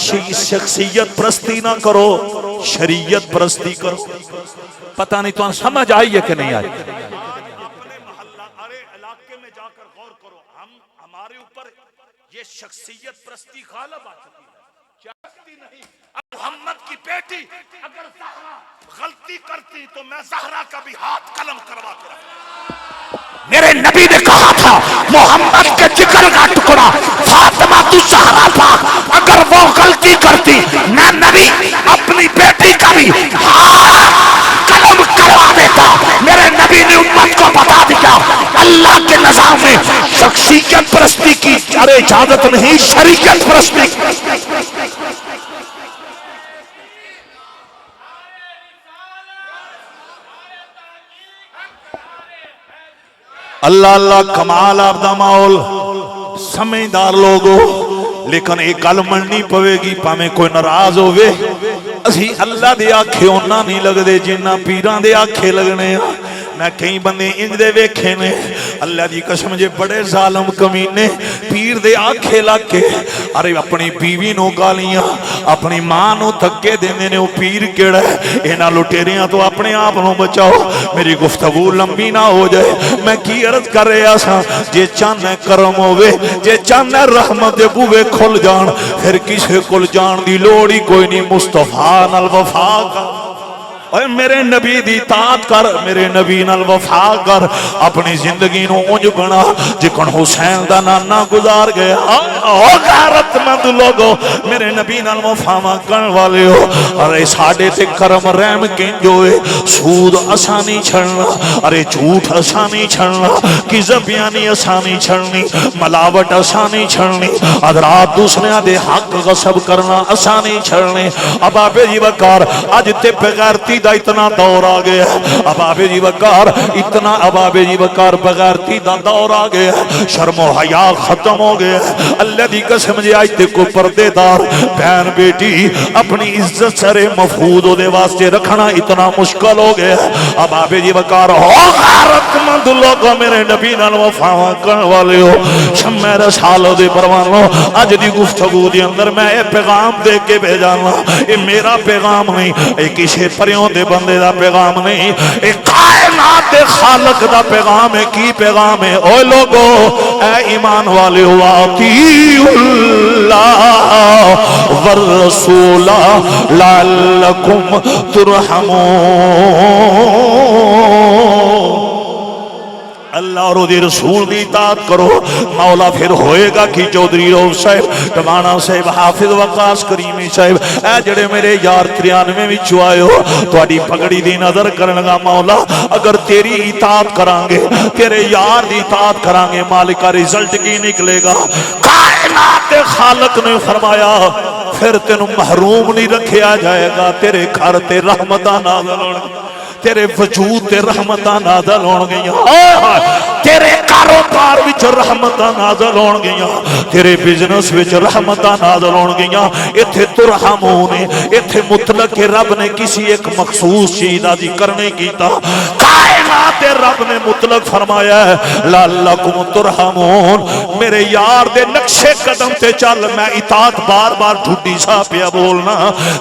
شخصیت پرستی نہ کرو شریعت پرستی کرو. پتہ نہیں تو سمجھ آئی ہے کہ نہیں آئی. اپنے محلہ ارے علاقے میں جا کر غور کرو. ہمارے اوپر یہ شخصیت پرستی غالب آ چکی ہے. چاہتی نہیں محمد کی بیٹی اگر زہرا غلطی کرتی تو میں زہرا کا بھی ہاتھ قلم کروا کے رکھتا. میرے نبی نے کہا تھا محمد کے جگر کا ٹکڑا فاطمہ تو زہرا پاک اگر وہ غلطی کرتی میں نبی اپنی بیٹی کا بھی ہاتھ قلم کروا دیتا. میرے نبی نے امت کو بتا دیا اللہ کے نظام میں شخصیت پرستی کی اجازت نہیں شریعت پرستی. اللہ اللہ کمال آپ دا ماحول سمجھدار لوگو. لیکن ایک گل مننی پوے گی پاویں کوئی ناراض ہوئے اسی اللہ دے آکھے اونا نہیں لگ دے جنہ پیران دے آکھے لگنے ہیں. میں کئی بندے انج دے ویکھے نے اللہ دی قسم جے بڑے ظالم کمینے پیر دے آکھے لگ کے ارے اپنی بیوی نو گالیاں اپنی ماں نو تھکے دینے نے. وہ پیر کیڑا ہے اینا لٹیریاں تو اپنے آپ نو بچاؤ. میری گفتگو لمبی نہ ہو جائے. میں کی عرض کر رہا سا جے چاہنے کرم ہوئے جے چاہنے رحمت دے بوے کھل جان پھر کسے کھل جان دی لوڑی کوئی نہیں. مصطفیٰ نال وفا کا اے میرے نبی دی اطاعت کر میرے نبی نال وفا کر. اپنی زندگی نو اونج بنا جکن حسین دا نانا گزار گیا. او غیرت مند لوگو میرے نبی نال وفا کرن والے ہو. ارے ساڈے تے کرم رحم کنج ہوئے سود آسانی چھڑنا ارے جھوٹ آسانی چھڑنا کذب یعنی آسانی چھڑنی ملاوٹ آسانی چھڑنی حضرات دوسرے دے حق غصب کرنا آسانی چھڑنے. اب آبے جی وقار اج تے بغیرتی دا اتنا دور آ گیا. اب آبے جی وقار اتنا اب آبے جی وقار بغیرتی دا دور آ گیا. شرم و حیا ختم ہو گیا. اللہ دی قسم جے آج تے کو پردے دار بہن بیٹی اپنی عزت سرے مفقود دے واسطے رکھنا اتنا مشکل ہو گیا. اب آبے جی وقار ہو غیرت مند لوگوں میرے نبی نال وفا کرن والے ہو شمع رسالہ دے پروانو اج دی گفتگو دے اندر میں اے پیغام دے کے بھیجانا. اے میرا پیغام نہیں اے کسے پریوں دے بندے دا پیغام نہیں اے کائنات دے خالق دا پیغام ہے. کی پیغام ہے؟ اوے لوگو اے ایمان والے ہو اطیعوا اللہ والرسول لعلکم ترحمون. اللہ اور دی رسول دی اطاعت کرو. مولا پھر ہوئے گا کہ چودھری روف صاحب کمانا صاحب حافظ وقاص کریمی صاحب اے جڑے میرے یار 93 میں چوائے ہو تواڈی پگڑی دی نظر کرن گا. مولا اگر تیری اطاعت کرانگے تیرے یار دی اطاعت کرانگے مالک کا رزلٹ کی نکلے گا؟ کائنات خالق نے فرمایا پھر تینوں محروم نہیں رکھیا جائے گا. تیرے گھر تے رحمتاں نازل ہون تیرے وجود تے رحمتاں نازل ہون گیاں. تیرے کاروبار وچ رحمتاں نازل ہون گیاں. تیرے بزنس وچ رحمتاں نازل ہون گیاں. ایتھے ترحمون ایتھے مطلق رب نے کسی ایک مخصوص چیز دا ذکر نہیں کیتا. کائنات رب نے مطلق فرمایا ہے لعلکم ترحمون. میرے یار دے نقشے قدم تے چل. میں اطاعت بار بار ٹھڈی سا پیا بولنا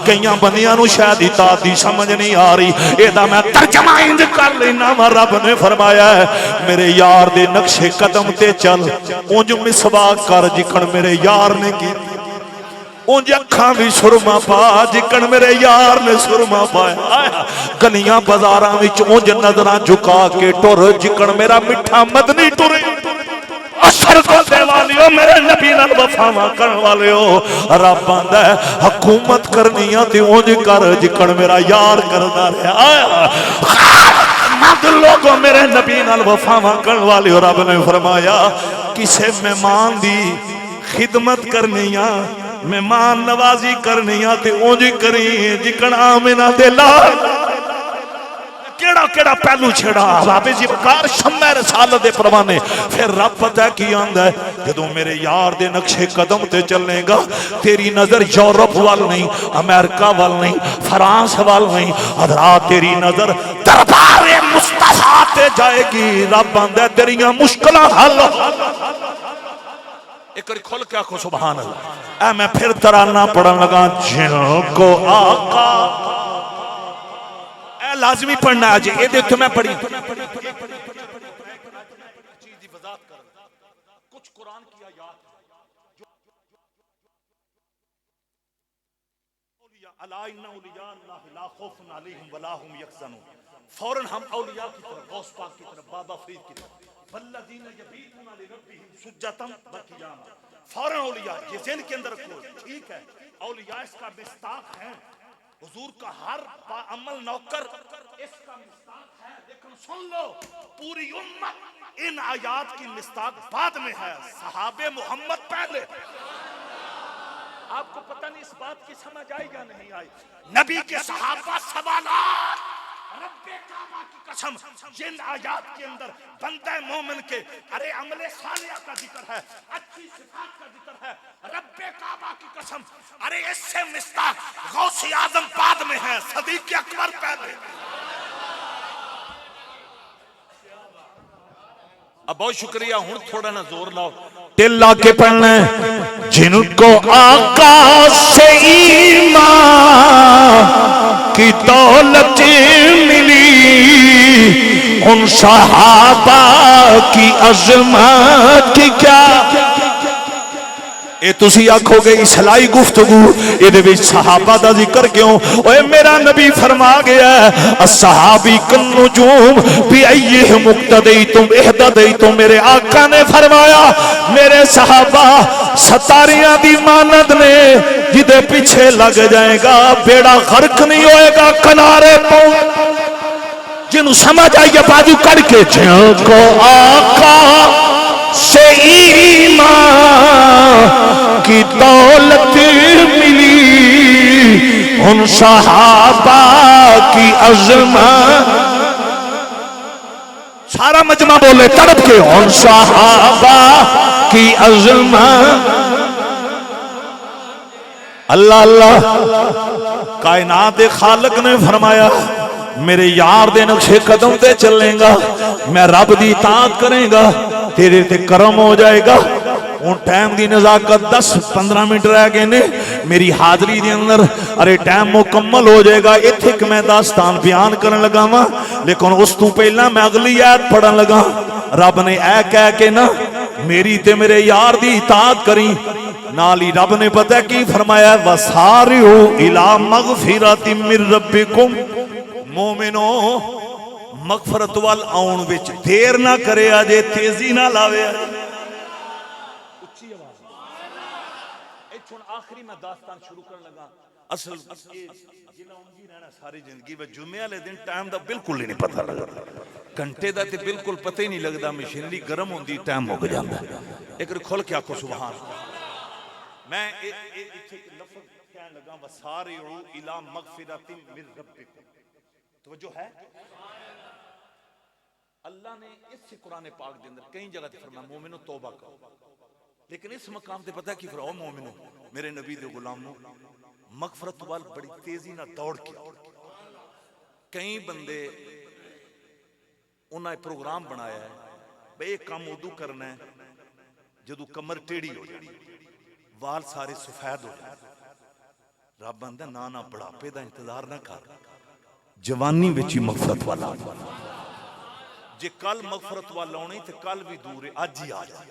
کئیاں بندیاں نو شاید اطاعت دی سمجھ نہیں آ رہی. اے دا میں ترجمہ انج کر لینا وا رب نے فرمایا ہے میرے یار دے نقشے قدم تے چل اونج مسواک کر جکھن میرے یار نے کی. اونج اکھاں بھی سرما پا جکن میرے یار نے سرما پایا گلیاں بازاراں وچ اونج نظراں جھکا کے ٹر جکن میرا میٹھا مدنی ٹرے اثر کو دے والیو میرے نبی نال وفاواں کرن والیو رب آندا ہے حکومت کرنی تے اونج کر جکن میرا یار کردا رہیا مد لوگوں میرے نبی نال وفاواں کرن والیو رب نے فرمایا کسے مہمان دی خدمت کرنیاں مہمان نوازی کرنیاں تے اونج کری جکن آمنہ دے لال کیڑا کیڑا پہلو چھڑا رب جی وقار شمع رسالت دے پروانے پھر رب پتہ کی آندا ہے جدوں میرے یار دے نقشے قدم تے چلنے گا تیری نظر یورپ وال نہیں امریکہ وال نہیں فرانس وال نہیں حضرات تیری نظر دربار مصطفیٰ تے جائے گی رب آندا ہے تیریاں مشکلاں حل ایک اور کھول کے آنکھوں سبحان اللہ اے میں پھر ترانہ پڑھن لگا جن کو آقا اے لازمی پڑھنا ہے آج یہ دیکھتے میں پڑھی کچھ قرآن کی آیات الا ان اولیاء اللہ لا خوف علیہم ولا هم یحزنون فوراً ہم اولیاء کی طرف غوث پاک کی طرف بابا فرید کی طرف والذین یبیتون لربہم سجدا وقیاما فوراً اولیاء یہ ذہن کے اندر رکھو ٹھیک ہے اولیاء اس کا مصداق ہے حضور کا ہر عمل نوکر اس کا مصداق ہے لیکن سن لو پوری امت ان آیات کی مصداق بعد میں ہے صحابہ محمد پہلے آپ کو پتہ نہیں اس بات کی سمجھ آئی یا نہیں آئی نبی کے صحابہ سوالات رب کعبہ کی قسم جن آیات کے اندر بندہ مومن کے ارے عمل صالحہ کا ذکر ہے اچھی صفات کا ذکر ہے رب کعبہ کی قسم ارے اس سے مصداق غوث اعظم بعد میں ہے صدیق اکبر پہلے اب بہت شکریہ ہوں تھوڑا نا زور لاؤ ٹلا کے پڑھنا ہے جن کو آقا سے ایمان کی دولت ملی ان صحابہ کی عظمت کی کیا اے تسی آکھو گے اصلاحی گفتگو اے دے وچ صحابہ دا ذکر کیوں اوے میرا نبی فرما گیا ہے الصحابی کالنجوم بأیہم اقتدیتم اہتدیتم میرے آقا نے فرمایا میرے صحابہ ستاریاں دی مانند نے جدے پیچھے لگ جائے گا بیڑا غرق نہیں ہوئے گا کنارے پہنچ جنہوں سمجھ آئیے بازو کر کے جن کو آقا سے ایمان کی دولت ملی ان صحابہ کی عظمت سارا مجمع بولے تڑپ کے ان صحابہ کی عظمت اللہ اللہ کائنات خالق نے فرمایا میرے یار دے نقشے قدم تے چلیں گا میں رب دی اطاعت کریں گا تیرے تے کرم ہو جائے گا ان ٹائم دی نزاکت 10-15 منٹ رہ گئے نے میری حاضری دے اندر ارے ٹائم مکمل ہو جائے گا اتھک میں داستان بیان کرن لگا ماں لیکن اس تو پہلا میں اگلی آیت پڑھن لگا رب نے اے کہہ کے نا میری تے میرے یار دی اطاعت کریں نالی رب نے پتہ کی فرمایا وَسَارِعُوا إِلَىٰ مَغْفِرَةٍ مِّن رَبِّكُمْ مومنو مغفرت وال آؤن وچ دیر نہ کرے آجے تیزی نہ لاوے اچھی آواز ایچھون آخری میں داستان شروع کرنے لگا اصل جنہوں انگی رہنا ساری زندگی و جمعہ لے دن ٹائم دا بالکل ہی نہیں پتہ لگا گھنٹے دا تے بالکل پتہ ہی نہیں لگدا مشینری گرم ہوندی ٹائم ہو جاندا ایک کھول کے آکھو سبحان میں ایک لفظ کہنے لگا وَسَارِعُوا إِلَىٰ مَغْفِرَةٍ مِّن رَبِّكُمْ توجہ ہے اللہ نے اس سے قرآن پاک دے اندر کئی جگہ تے فرمایا مومنو توبہ کرو لیکن اس مقام تے پتہ کی فرمایا مومنو میرے نبی دے غلاموں مغفرت وال بڑی تیزی نہ دوڑ کے کئی بندے انہاں پروگرام بنایا ہے بے ایک کام ادو کرنا ہے جدو کمر ٹیڑی ہو جائے وال سارے سفید ہو جائے رب بندہ نانا بڑھاپے دا انتظار نہ کر جوانی وچی مغفرت والا جے کل مغفرت والا ہونے تے کل بھی دور ہے آج ہی آ جائے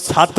7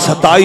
27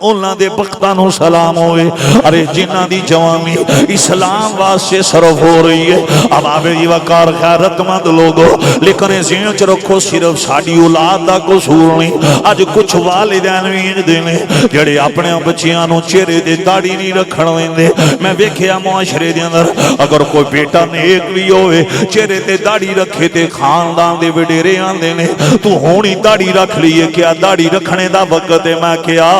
انہاں دے بختاں نو سلام ہوئے ارے جنہاں دی جوانی اسلام واسطے صرف ہو رہی ہے اب جی وقار غیرت مند لوگو لیکن ذہن چ رکھو صرف ساڈی اولاد دا قصور نہیں اج کچھ والدین وی انج دے نے جڑے اپنے بچیاں نو چہرے تے داڑھی نہیں رکھن دیندے میں ویکھیا معاشرے دے اندر اگر کوئی بیٹا نیک وی ہوئے چہرے تے داڑھی رکھے تے خاندان دے وڈیرے آندے نے تو ہونی داڑھی رکھ لیے کیا داڑھی رکھنے دا وقت ہے میں کیا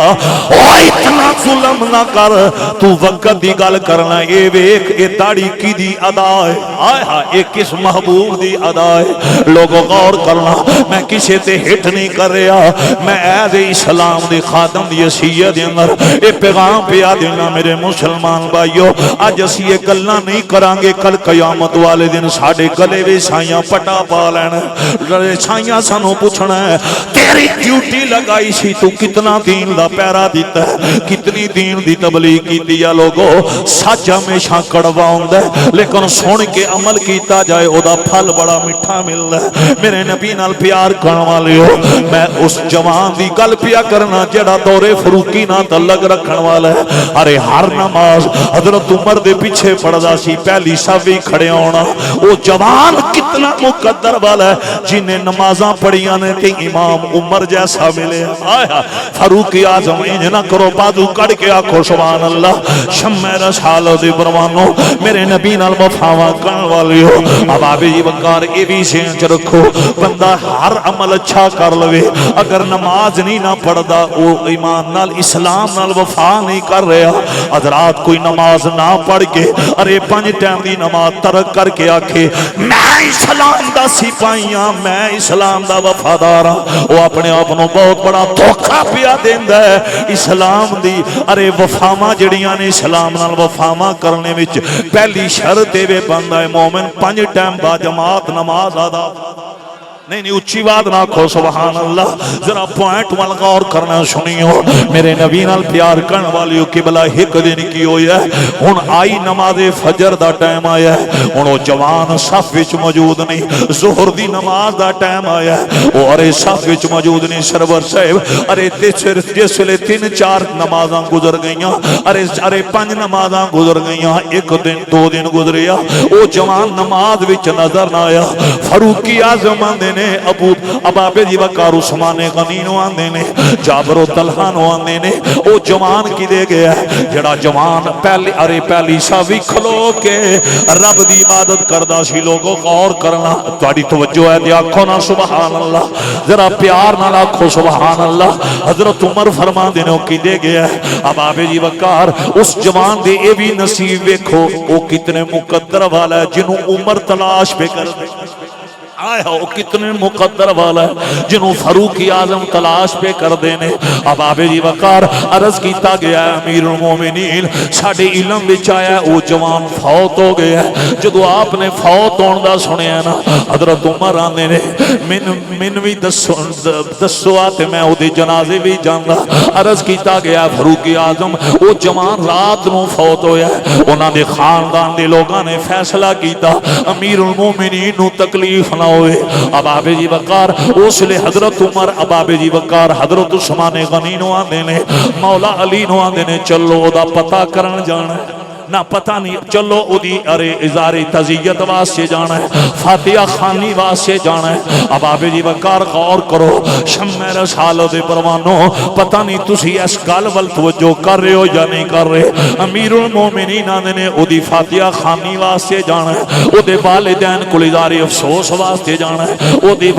اتنا ظلم نہ کر تو وقت دی گل کرنا اے ویکھ اے داڑھی کی دی ادا ہے آئے ہاں اے کس محبوب دی ادا ہے لوگوں غور کرنا میں کسے تے ہٹ نہیں کر رہا میں ایز اسلام دی خادم دی حیثیت دے اندر اے پیغام پیا دینا میرے مسلمان بھائیو اج اسی یہ گلاں نہیں کران گے کل قیامت والے دن ساڈے گلے وچ سائیاں پٹا پا لین سائیاں سانو پوچھنا ہے تیری ڈیوٹی لگائی سی تو کتنا دین دا پیرا دیتا ہے کتنی دین دی تبلیغ کی دیا لوگو سچ ہمیشہ کڑوا ہوندا ہے لیکن سن کے عمل کیتا جائے او دا پھل بڑا میٹھا ملدا ہے میرے نبی نال پیار کرن والے ہو میں اس جوان دی گل پیا کرنا جڑا دور فاروقی نال تعلق رکھن والا ہے ارے ہر نماز حضرت عمر دے پیچھے پڑھدا سی پہلی صف وچ کھڑے ہونا او جوان کتنا مقدر والا ہے جن نے نمازاں پڑھیاں نے تے امام عمر جیسا ملے آیا فاروق اعظم انج نہ کرو بازو کڑ کے آکھو سبحان اللہ شمع رسالت دی پروانو میرے نبی نال وفاواں کرن والے ہو اب آبی جی وقار اے بھی ذہن چ رکھو بندہ ہر عمل اچھا کر لوے اگر نماز نہیں نہ پڑھدا او ایمان نال اسلام نال وفا نہیں کر رہا حضرات کوئی نماز نہ پڑھ کے ارے 5 ٹائم دی نماز ترک کر کے آکھے میں اسلام دا سپاہیاں میں اسلام دا وفادار ہاں وہ اپنے آپ نو بہت بڑا دھوکا پیا دیندا ہے اسلام دی ارے وفاواں جڑیاں نے اسلام نال وفاواں کرنے وچ پہلی شرط اے بندا ہے مومن 5 ٹائم با جماعت نماز ادا نہیں اچھی بات نہ کھو سبحان اللہ ذرا پوائنٹ وال غور کرنا سنیو میرے نبی نال پیار کرن والیو قبلہ ایک دن کی ہویا ہے ہن آئی نماز فجر دا ٹائم آیا ہے ہن او جوان صف وچ موجود نہیں ظہر دی نماز دا ٹائم آیا ہے او ارے صف وچ موجود نہیں سرور صاحب ارے جس ویلے 3-4 نمازاں گزر گئیاں ارے 5 نمازاں گزر گئیاں ایک دن 2 دن گزریا او جوان نماز وچ نظر نہ آیا فاروق اعظم نے ابو ابابے دی وقار عثمان غنی نو آندے نے جابر و طلحہ نو آندے نے او جوان کی دے گیا ہے جڑا جوان پہلی صافی کھلو کے رب دی عبادت کردا سی لوگوں غور کرنا تہاڈی توجہ ہے تے آکھو نا سبحان اللہ ذرا پیار نال آکھو سبحان اللہ حضرت عمر فرما دے نے کی دے گیا ہے ابابے دی وقار اس جوان دے اے بھی نصیب ویکھو او کتنے مقدر والا ہے جنوں عمر تلاش پہ کر دے آیا وہ کتنے مقدر والا ہے جنہوں فاروق اعظم تلاش پہ کر دینے اب آبے جی وقار عرض کیتا گیا ہے امیر المومنین ساڑھے علم بچ آیا ہے وہ جوان فوت ہو گیا ہے جدو آپ نے فوت ہوندہ سنے ہیں نا حضرت عمر آنے نے من بھی دسو آتے میں وہ دی جنازے بھی جاندہ عرض کیتا گیا ہے فاروق اعظم وہ جوان رات نو فوت ہویا ہے انہاں نے خاندان دے لوگاں نے فیصلہ کیتا امیر المومنین نو تکلیف نہ ہوئے اب آبے جی وقار اس لئے حضرت عمر اب آبے جی وقار حضرت عثمان غنی نو آندے نے مولا علی نو آندے نے چلو دا پتہ کرن جانا ہے نہ پتہ نہیں چلو ادھی ارے اظہار تعزیت واسطے جانا ہے فاتحہ خانی واسطے جانا ہے اب آبے جی وقار غور کرو شمع رسالت پروانو پتہ نہیں تسی اس گل ول توجہ کر رہے ہو یا نہیں کر رہے امیر المومنین آنے نے ادھی فاتحہ خانی واسطے جانا ہے ادھے والدین کل اظہار افسوس واسطے جانا ہے ادھی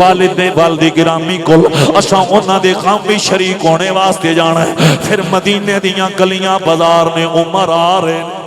والدی گرامی کل اساں انہاں دے کام بھی شریک ہونے واسطے جانا ہے پھر مدینے دیاں گلیاں بازار میں عمر آ رہے ہیں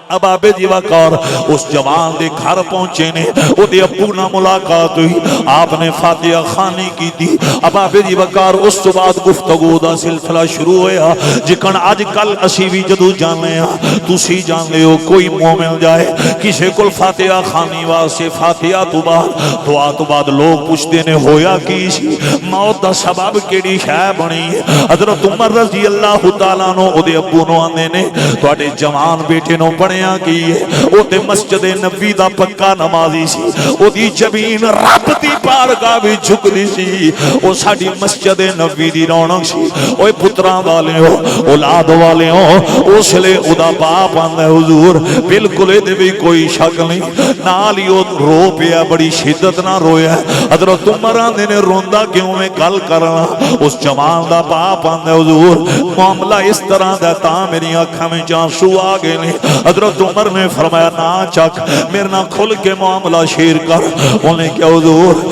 اب آبے جی وقار اس جوان دے گھر پہنچے نے او دے ابو نہ ملاقات ہوئی آپ نے فاتحہ خانی کی تھی اب آبے جی وقار اس تو بعد گفتگو دا سلسلہ شروع ہویا جکن آج کل اسی بھی جدو جانے ہیں تسی جانے ہو کوئی مومن جائے کسے کل فاتحہ خانی واسے فاتحہ تو بعد دعا تو بعد لوگ پوچھتے نے ہویا کیسی موت دا سبب کیڑی شے بنی ہے حضرت عمر رضی اللہ تعالیٰ نو او دے ابو نو آنے نے تو آٹے جوان بیٹے نو بڑے بنیا کی ہے او تے مسجد نبوی دا پکا نمازی سی او دی زمین رب دی بارگاہ وچ جھکدی سی او ساڈی مسجد نبوی دی رونق سی اوے پتراں والیو اولاد والیو اس لیے او دا باپ آندا ہے حضور بالکل اے دے وی کوئی شک نہیں نال ہی او رو پیا بڑی شدت نہ رویا حضرت عمر آندے نے روندا کیوں میں گل کرنا اس جوان دا باپ آندا ہے حضور معاملہ اس طرح دا تا میری اکھاں وچ آنسو آ گئے نے حضرت عمر نے فرمایا نا چک میرے نال کھل کے معاملہ شیئر کر انہیں کیا حضور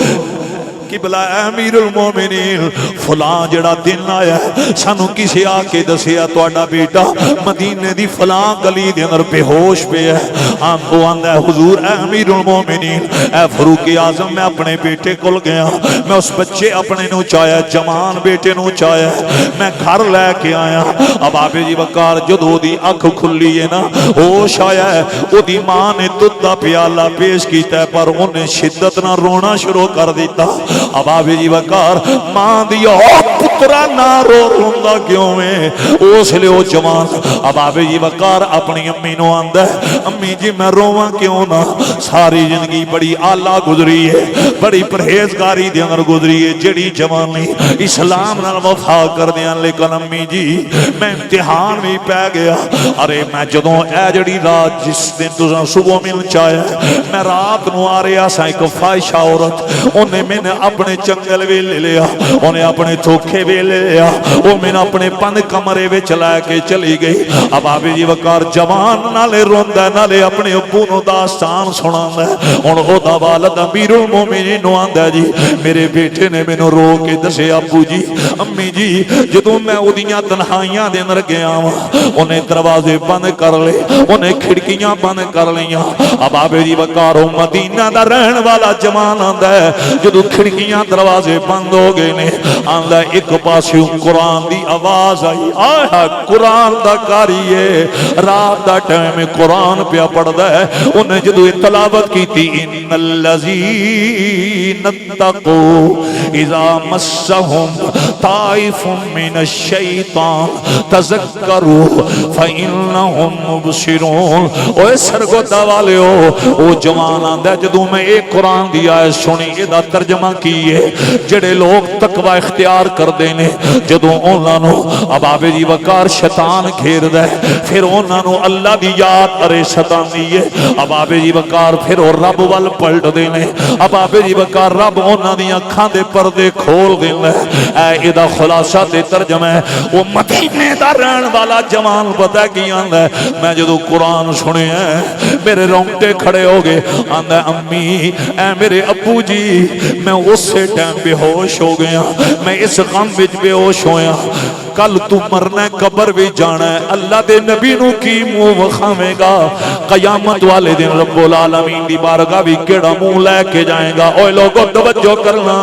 قبلہ امیر المومنین فلاں جڑا دن آیا ہے سانو کسی آ کے دسیا تواڈا بیٹا مدینے دی فلاں گلی دے اندر بے ہوش پہ ہے وہ آندا ہے حضور اے امیر المومنین اے فاروق اعظم میں اپنے بیٹے کول گیا میں اس بچے اپنے نو چایا جوان بیٹے نو چایا میں گھر لے کے آیا اب آپ جی وقار جدو دی اکھ کھلی ہے نا ہوش آیا ہے او دی ماں نے دودھ دا پیالہ پیش کیتا ہے پر انہیں شدت نہ رونا شروع کر دیتا اب آپ جی وقار ماں دی پترا نہ رو روندا کیوں ہے اس لئے او جوان اب آپ جی وقار اپنی امی نو آندا ہے امی جی میں رواں کیوں نہ ساری زندگی بڑی آلہ گزری ہے بڑی پرہیزگاری دے اندر گزری ہے جڑی جوانی اسلام نال وفا کر دیاں لیکن امی جی میں امتحان بھی پہ گیا ارے میں جدوں اے جڑی رات جس دن تساں صبح مل چایا میں رات نو آ رہا سا ایک فاحشہ عورت انہیں میں نے اپنے چنگل بھی لے لیا انہیں اپنے دھوکے بھی لے لیا وہ میں نے اپنے پن کمرے میں چلا کے چلی گئی اب آپ جی وقار جوان نالے روندا نالے اپنے ابو نو داستان سناندا ہے ہن او دا والد امیر المومنین نو آندا جی میرے بیٹے نے مینوں رو کے دسے ابو جی امی جی جدوں میں اودیاں تنہائیاں دے اندر گیا وا انہیں دروازے بند کر لے انہیں کھڑکیاں بند کر لیاں اب آپ جی وقار مدینہ دا رہن والا جوان آندا ہے جدوں کھڑکیاں دروازے بند ہو گئے نے آندا ایک پاسوں قرآن دی آواز آئی آہا قرآن دا کاری ہے رات دا ٹائم قرآن پیا پڑھدا ہے انہیں جدوں تلاوت کی تھی ان الذین اتقوا اذا مسهم طائف من الشیطان تذکروا فانهم مبصرون اوے سرگودا والیو او جوان آندا جدوں میں ایک قرآن دی آیت سنی اے دا ترجمہ کیے جڑے لوگ تقوی اختیار کردے نے جدوں انہاں نو اب آپ جی وقار شیطان گھیردا ہے پھر انہاں نو اللہ دی یاد ارے ستاندی ہے اب آپ جی وقار پھر او رب ول پلٹ دے نے اب آپ جی وقار رب انہاں دی اکھاں دے پردے کھول دیندا ہے اے دا خلاصہ تے ترجمہ ہے او مدینے دا رہن والا جوان پتہ کی آندا ہے میں جدوں قرآن سنیا میرے رونگٹے کھڑے ہو گئے آندا امی اے میرے ابو جی میں اسی ٹائم بے ہوش ہو گیا میں اس غم وچ بے ہوش ہویا کل تو مرنا قبر بھی جانا ہے اللہ دے نبی نو کی منہ وکھاویں گا قیامت والے دن رب العالمین دی بارگاہ بھی کیڑا منہ لے کے جائے گا اوے لوگو توجہ کرنا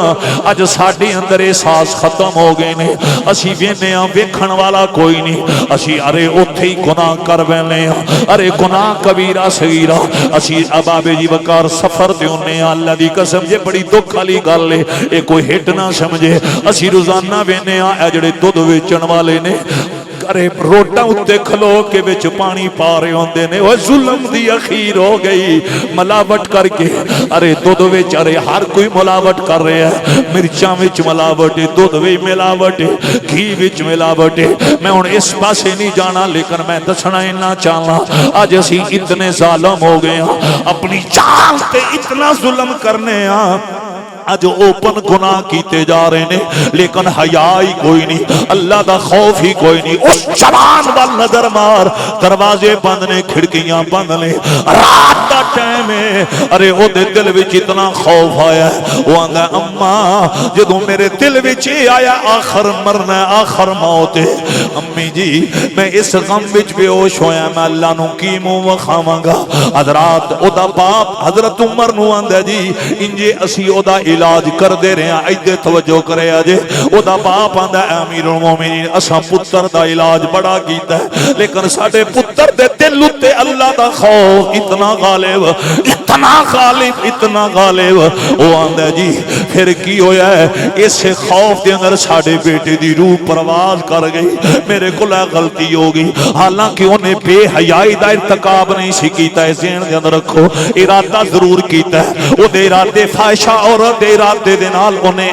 اج ساڈے اندر احساس ختم ہو گئے نے اسی وینے ہاں ویکھن والا کوئی نہیں اسی ارے اوتھے ہی گناہ کر بیٹھے ہاں ارے گناہ کبیرہ صغیرہ اسی ابابے جی وقار سفر تے ہونے اللہ دی قسم یہ بڑی دکھ والی گل ہے اے کوئی ہٹ نہ سمجھے اسی روزانہ وینے ہاں اے جڑے دودھ ویچن والے نے ارے روٹا اتے کھلو کے وچ پانی پا رہے ہوندے نے وہ ظلم دی اخیر ہو گئی ملاوٹ کر کے ارے دودھ وچ ارے ہر کوئی ملاوٹ کر رہا ہے مرچاں وچ ملاوٹ ہے دودھ وچ ملاوٹ ہے گھی وچ ملاوٹ ہے میں ہن اس پاسے نہیں جانا لیکن میں دسنا اینا چاہنا اج اسی اتنے ظالم ہو گئے ہاں اپنی جان تے اتنا ظلم کرنے ہاں اج اوپن گناہ کیتے جا رہے نے لیکن حیا ہی کوئی نہیں اللہ دا خوف ہی کوئی نہیں اس جوان وال نظر مار دروازے بند نے کھڑکیاں بند نے رات دا ٹائم ہے ارے او دے دل وچ اتنا خوف آیا وہ آندا اماں جدوں میرے دل وچ آیا آخر مرنا آخر موت ہے امی جی میں اس غم وچ بے ہوش ہویا میں اللہ نو کی منہ وکھاواں گا حضرات او دا باپ حضرت عمر نو آندا جی انجے اسی او دا علاج کر دے رہے ہیں ایدے توجہ کرے آجے او دا باپ آندا امیر المومنین اساں پتر دا علاج بڑا کیتا ہے لیکن ساڈے پتر دے دل تے اللہ دا خوف اتنا غالب اتنا غالب او آندا جی پھر کی ہویا ہے اسے خوف دے اندر ساڑے بیٹے دی روح پرواز کر گئی میرے کو لے غلطی ہو گئی حالانکہ انہیں بے حیائی دا ارتکاب نہیں سی کیتا ہے ذہن دے اندر رکھو ارادہ ضرور کیتا ہے وہ دے ارادے فائشہ اور دے ارادے دے نال انہیں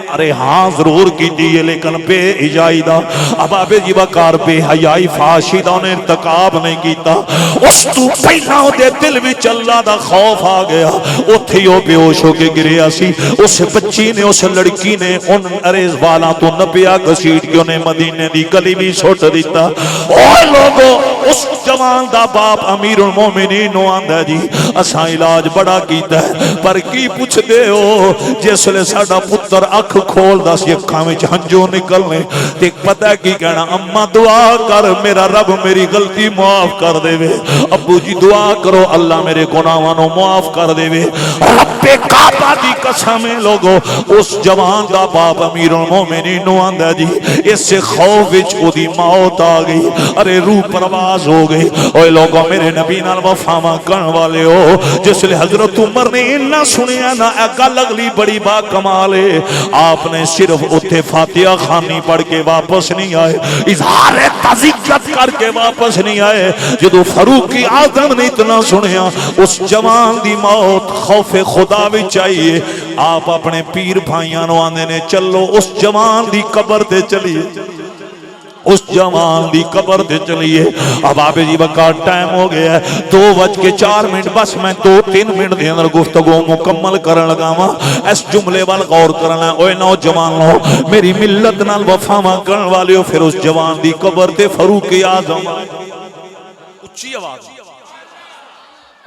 ارے ہاں ضرور کیتی ہے لیکن بے حیائی دا اباب جی وقار بے حیائی فاشی دا انہیں ارتکاب نہیں کیتا اس تو پہلا دے دل وچ اللہ دا خوف آ گیا اتھی وہ بے ہوش ہو کے گریا سی اس بچی نے اس لڑکی نے ان عریض والا تو نبیا گسیٹ کے انہیں مدینے دی گلی بھی سوٹ دیتا اوہ لوگو اس جوان دا باپ امیر المومنین نو آندہ جی اساں علاج بڑا کیتا ہے پر کی پوچھ دے ہو جس لے ساڑا پتر اکھ کھول دا سی اکھاں میں ہنجو نکلنے دیکھ پتہ کی کہنا اماں دعا کر میرا رب میری غلطی معاف کر دے وے ابو جی دعا کرو اللہ میرے گناہوں معاف کر دے وے رب کعبہ دی قسم لوگو اس جوان دا باپ امیر المومنین نو آندہ جی اس سے خوف وچ او دی موت آ گئی ارے روح پرواز ہو گئی اوے لوگو میرے نبی نال وفاواں کرن والے ہو جس لئے حضرت عمر نے نہ سنیا نہ گل اگلی بڑی با کمال ہے آپ نے صرف اتھے فاتحہ خانی پڑھ کے واپس نہیں آئے اظہار تعزیت کر کے واپس نہیں آئے جدو فاروق اعظم نے اتنا سنیا اس جوان دی موت خوف خدا بھی چاہیے آپ اپنے پیر بھائیاں نو آندے نے چلو اس جوان دی قبر تے چلیے اس جوان دی قبر تے چلیے اب آپ جی وقار ٹائم ہو گیا ہے 2:04 بس میں 2-3 منٹ دے اندر گفتگو مکمل کرن لگا وا اس جملے وال غور کرنا اوے نوجوانو میری ملت نال وفاواں کرن والیو پھر اس جوان دی قبر تے فاروق اعظم اچھی آواز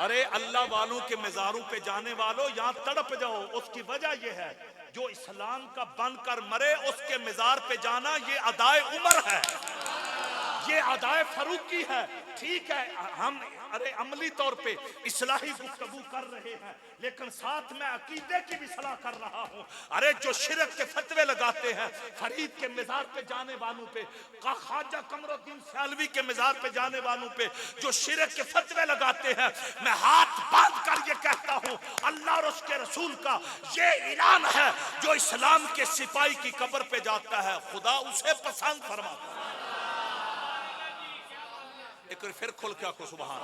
ارے اللہ والوں کے مزاروں پہ جانے والوں یہاں تڑپ جاؤ اس کی وجہ یہ ہے جو اسلام کا بن کر مرے اس کے مزار پہ جانا یہ ادائے عمر ہے یہ ادائے فاروقی ہے ٹھیک ہے ہم ارے عملی طور پہ اصلاحی گفتگو کر رہے ہیں لیکن ساتھ میں عقیدے کی بھی صلاح کر رہا ہوں ارے جو شرک کے فتوے لگاتے ہیں فرید کے مزار پہ جانے والوں پہ خواجہ قمر الدین سیالوی کے مزار پہ جانے والوں پہ جو شرک کے فتوے لگاتے ہیں میں ہاتھ باندھ کر یہ کہتا ہوں اللہ اور اس کے رسول کا یہ اعلان ہے جو اسلام کے سپاہی کی قبر پہ جاتا ہے خدا اسے پسند فرماتا ہے ایک پھر کھل کیا کو سبحان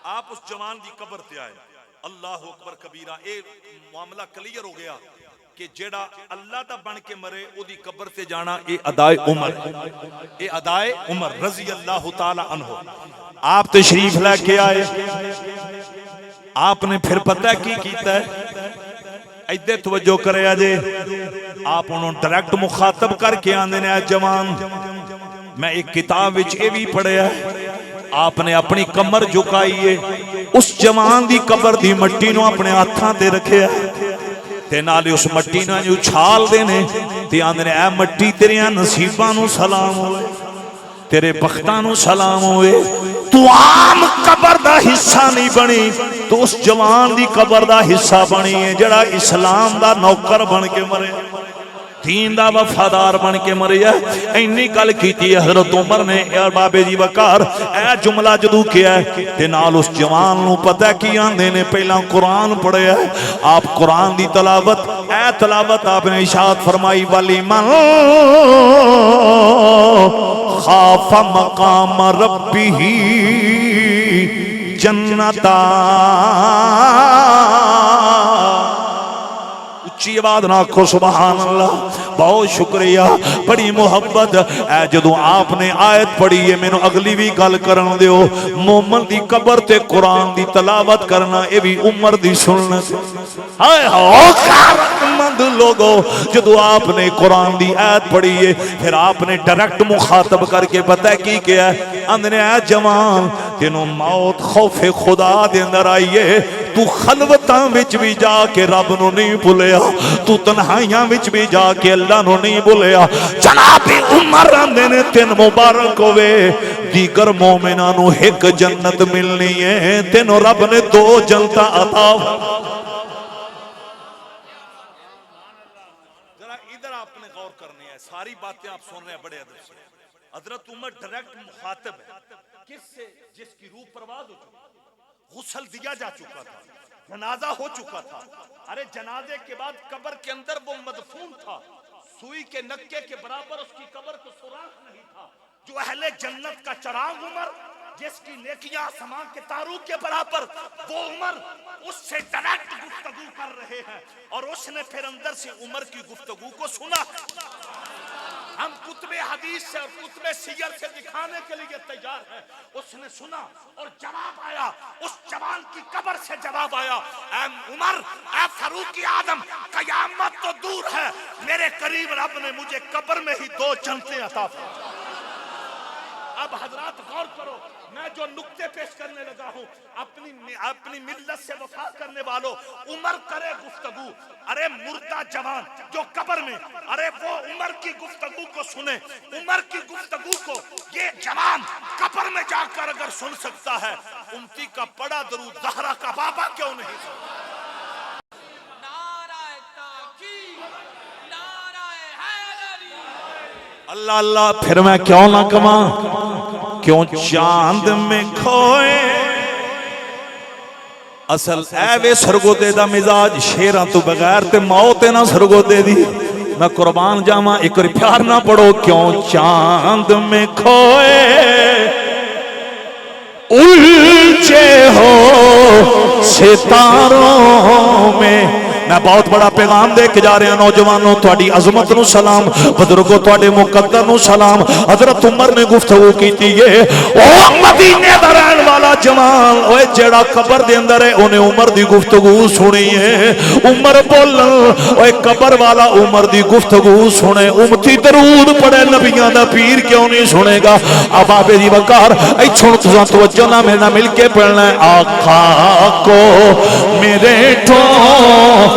آپ اس جوان دی قبر تے آئے اللہ اکبر کبیرہ اے معاملہ کلیئر ہو گیا کہ جیڑا اللہ دا بن کے مرے او دی قبر تے جانا اے ادائے عمر اے ادائے عمر رضی اللہ تعالی عنہ آپ تشریف لے کے آئے آپ نے پھر پتہ کی کیتا ہے ایدے توجہ کرے آجے آپ انہوں ڈائریکٹ مخاطب کر کے آندے نے جوان میں ایک کتاب وچ اے بھی پڑھے ہے آپ نے اپنی کمر جھکائیے اس جوان دی قبر دی مٹی نو اپنے ہاتھاں تے رکھے ہے تے نالے اس مٹی نو جو چھال دینے تے آندے نے اے مٹی تیریاں نصیباں نو سلام ہوئے تیرے بختاں نو سلام ہوئے تو عام قبر دا حصہ نہیں بنی تو اس جوان دی قبر دا حصہ بنی ہے جڑا اسلام دا نوکر بن کے مرے دین دا وفادار بن کے مریا اینی گل کیتی ہے حضرت عمر نے ارباب جی وقار اے جملہ جدو کیا ہے تے نال اس جوان نو پتہ کی آندے نے پہلا قرآن پڑھے ہے آپ قرآن دی تلاوت اے تلاوت آپ نے ارشاد فرمائی والی من خاف مقام ربہ جنتا اچھی آواز نہ کھو سبحان اللہ بہت شکریہ بڑی محبت اے جدو آپ نے آیت پڑھی ہے میں نے اگلی بھی گل کرن دیو مومن دی قبر تے قرآن دی تلاوت کرنا اے بھی عمر دی سنت ہائے ہائے مند لوگو جدو آپ نے قرآن دی آیت پڑھی ہے پھر آپ نے ڈائریکٹ مخاطب کر کے پتہ کی کیا ہے اندنے اے جوان تینوں موت خوف خدا دے اندر آئیے تو خلوتاں وچ بھی جا کے رب نو نہیں بھولیا تو تنہائیاں وچ بھی جا کے اللہ نو نہیں بھولیا جناب عمر آندے نے تین مبارک ہوئے دیگر مومناں نو ایک جنت ملنی ہے تینوں رب نے 2 جنتاں عطا ذرا ادھر آپ نے غور کرنی ہے ساری باتیں آپ سن رہے ہیں بڑے ادب سے حضرت عمر ڈائریکٹ مخاطب ہے کس سے جس کی روح پرواز ہو چکی غسل دیا جا چکا تھا جنازہ ہو چکا تھا. ارے جنازے کے بعد قبر کے اندر وہ مدفون تھا, سوئی کے نکے کے برابر اس کی قبر کو سوراخ نہیں تھا. جو اہل جنت کا چراغ عمر, جس کی نیکیاں آسمان کے تاروں کے برابر, وہ عمر اس سے ڈائریکٹ گفتگو کر رہے ہیں, اور اس نے پھر اندر سے عمر کی گفتگو کو سنا. ہم کتب حدیث سے اور کتب سیر سے دکھانے کے لیے تیار ہیں. اس نے سنا اور جواب آیا, اس جوان کی قبر سے جواب آیا, اے عمر, اے فاروق اعظم, قیامت تو دور ہے, میرے قریب رب نے مجھے قبر میں ہی 2 جنتیں عطا فرمائیں. اب حضرات غور کرو, میں جو نکتے پیش کرنے لگا ہوں, اپنی ملت سے وفا کرنے والوں, عمر کرے گفتگو. ارے مردہ جوان جو قبر میں, ارے وہ عمر کی گفتگو کو سنے, عمر کی گفتگو کو یہ جوان قبر میں جا کر اگر سن سکتا ہے, امتی کا پڑا درود زہرا کا بابا کیوں نہیں سن. اللہ اللہ پھر میں کیوں نہ کماں, کیوں چاند میں کھوئے. اصل اے وے سرگو دے دا مزاج, شیراں تو بغیر تے موت نہ سرگو دے دی. میں قربان جاواں, ایک اور پیار نہ پڑھو, کیوں چاند میں کھوئے الجھے ہو ستاروں میں. میں بہت بڑا پیغام دے کے جا رہے ہیں نوجوانوں, تھوڑی عظمت نو سلام, بزرگوں تھوڑے مقدر نو سلام. حضرت عمر نے گفتگو کی تھی, یہ او مدینے دا رہن والا جوان, اوے جیڑا قبر دے اندر ہے انہیں عمر دی گفتگو سنی ہے. عمر بولن, اوے قبر والا عمر دی گفتگو سنے. امتی درود پڑے, نبیاں دا پیر کیوں نہیں سنے گا. اب آبے دی وقار ای چھوڑ تساں توجہ نہ میرے نہ مل کے پڑھنا ہے. آقا کو میرے ٹھوں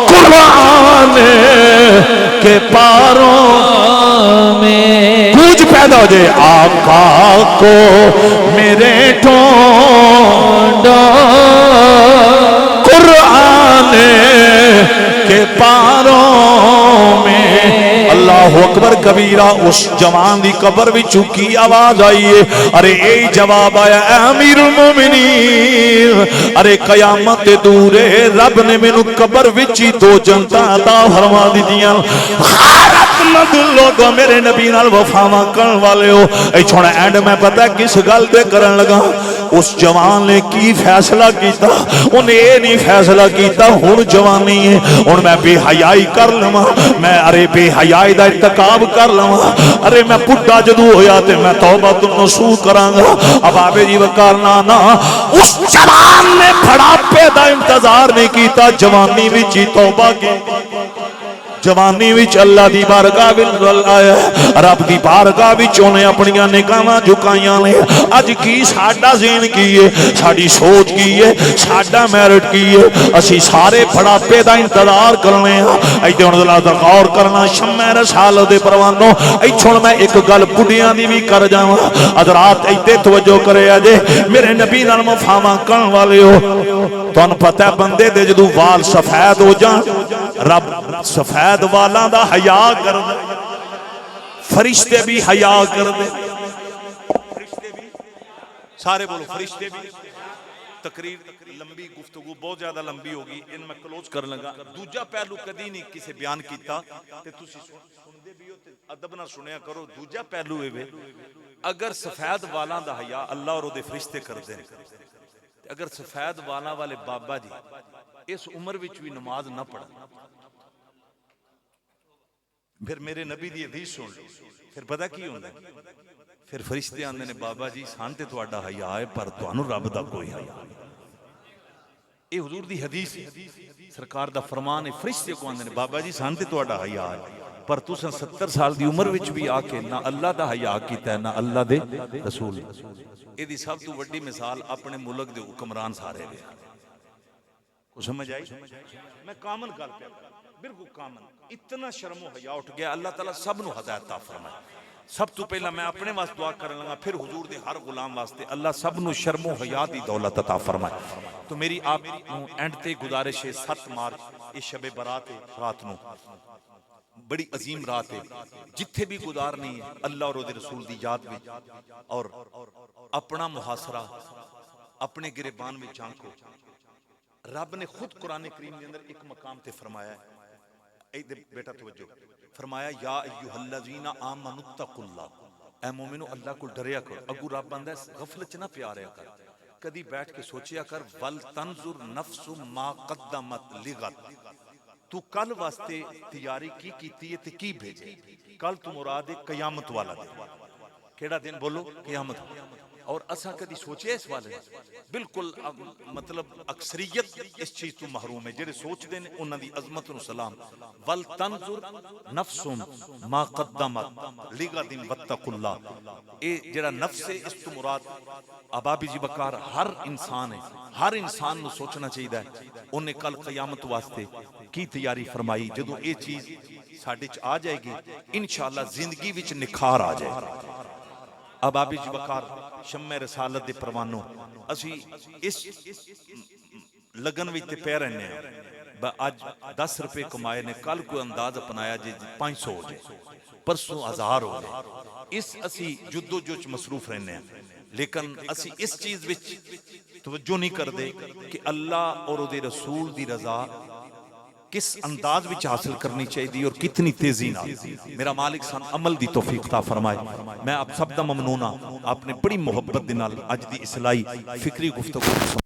قرآن کے پاروں میں گونج پیدا ہو جائے. آقا کو میرے ٹھونڈ قرآن کے پاروں میں. اللہ اکبر کبیرہ. اس جوان دی قبر بھی چکی آواز آئی ہے, ارے اے جواب آیا, اے امیر المومنین, ارے قیامت دور ہے, رب نے مینوں قبر وچ ہی 2 جنتاں عطا فرما دتیاں. غیرت مند لوگوں, میرے نبی نال وفاواں کرن والے ہو, اے چھوڑا اینڈ میں پتہ کس گل تے کرن لگا. اس جوان نے کی فیصلہ کیتا, انہیں یہ نہیں فیصلہ کیتا ہن جوانی ہے ہن میں بے حیائی کر لواں, میں ارے بے حیائی دا ارتکاب کر لواں, ارے میں بڈھا جدوں ہویا تے میں توبہ نصوح کراں گا. اب آبے جی وقار نا, اس جوان نے بڑھاپے دا انتظار نہیں کیتا, جوانی وچ ہی توبہ کی. جوانی وچ اللہ دی بارگاہ وچ آیا, رب دی بارگاہ وچ انہیں اپنی نگاہاں جھکائیاں نے. اج کی ساڈا ذہن کی ہے, ساڈی سوچ کی ہے, ساڈا میرٹ کی ہے, اسی سارے بڑھاپے دا انتظار کرنے ہاں. ایتھے ہن ذرا غور کرنا, شمع رسالت دے پروانوں, ایتھے ہن میں ایک گل بڈھیاں دی بھی کر جاواں. حضرات ایتھے توجہ کرے اجے, میرے نبی نال وفاواں کرن والے ہو, تانوں پتہ ہے بندے دے جدوں وال سفید ہو جان, رب سفید والاں دا حیا کر دے, فرشتے بھی حیا کر دے. فرشتے بھی, سارے بولو فرشتے بھی. تقریر لمبی, گفتگو بہت زیادہ لمبی ہوگی, ان میں کلوز کر لگا. دوجا پہلو کدی نہیں کسے بیان کیتا تے تسی سندے بھی ہو تے ادب نہ سنیا کرو. دوجا پہلو اے, اگر سفید والاں دا حیا اللہ اور دے فرشتے کر دے, اگر سفید والاں والے بابا جی اس عمر وچ بھی نماز نہ پڑھن, پھر میرے نبی دی حدیث سن لو, پھر پتہ کی ہوندا ہے, پھر فرشتے آندے نے بابا جی سان تے تہاڈا حیا ہے پر تانوں رب دا کوئی حیا نہیں. اے حضور دی حدیث سرکار دا فرمان ہے. فرشتے کو آندے نے بابا جی سان تے تہاڈا حیا ہے پر تساں 70 سال دی عمر وچ بھی آ کے نہ اللہ دا حیا کیتا ہے نہ اللہ دے رسول. اے دی سب تو وڈی مثال اپنے ملک دے حکمران سارے دے. کو سمجھ آئی؟ میں کامن گل پہ بالکل کامن, اتنا شرم و حیا اٹھ گیا. اللہ تعالیٰ سب نو ہدایت عطا فرمائے. سب تو پہلا میں اپنے واسطے دعا کرنے لگا, پھر حضور دے ہر غلام واسطے اللہ سب نو شرم و حیا دی دولت عطا فرمائے. تو میری آپ اینڈ تے گزارش ہے, 7 مارچ اس شب برات رات نو, بڑی عظیم رات ہے, جتھے بھی گزارنی ہے اللہ اور دے رسول دی یاد میں, اور اپنا محاصرہ اپنے گریبان میں جھانکو. رب نے خود قرآن کریم کے اندر ایک مقام تے فرمایا ہے, بیٹا توجہ, فرمایا یا ایھا الذین آمنوا اتقوا اللہ, اے مومنو اللہ کو ڈریا کرو. اگو رب بندہ غفلت چ نہ پیا رہا کر, کدی بیٹھ کے سوچیا کر ول تنظر نفس ما قدمت لغد, تو کل واسطے تیاری کی کیتی ہے تے کی بھیجے. کل تو مراد ہے قیامت والا دن. کیڑا دن بولو؟ قیامت. اور اساں کدی سوچیا اس والے؟ بالکل مطلب اکثریت اس چیز تو محروم ہے. جڑے سوچ دے نے انہاں دی عظمت نو سلام. ول تنظر نفس ما قدمت لغد واتقوا اللہ. اے جڑا نفس ہے اس تو مراد ابابی جی بکار ہر انسان ہے. ہر انسان نو سوچنا چاہیے انہیں کل قیامت واسطے کی تیاری فرمائی. جدوں اے چیز ساڈے چ آ جائے گی انشاءاللہ زندگی وچ نکھار آ جائے گا. اب آبی جی بکار شمع رسالت دے پروانوں اسی اس لگن وچ تے پے رہنے ہیں. اج 10 روپے کمائے نے, کل کوئی انداز اپنایا جی 500 ہو جائے, پرسوں 1000 ہو جائے. اس اسی جدو جوچ مصروف رہنے ہیں. لیکن اسی اس چیز وچ توجہ نہیں کر دے کہ اللہ اور دے رسول دی رضا کس انداز وچ حاصل کرنی چاہیے اور کتنی تیزی نال. میرا مالک سان عمل دی توفیق عطا فرمائے. میں آپ سب دا ممنون ہاں, آپ نے بڑی محبت دے نال اج دی اصلاحی فکری گفتگو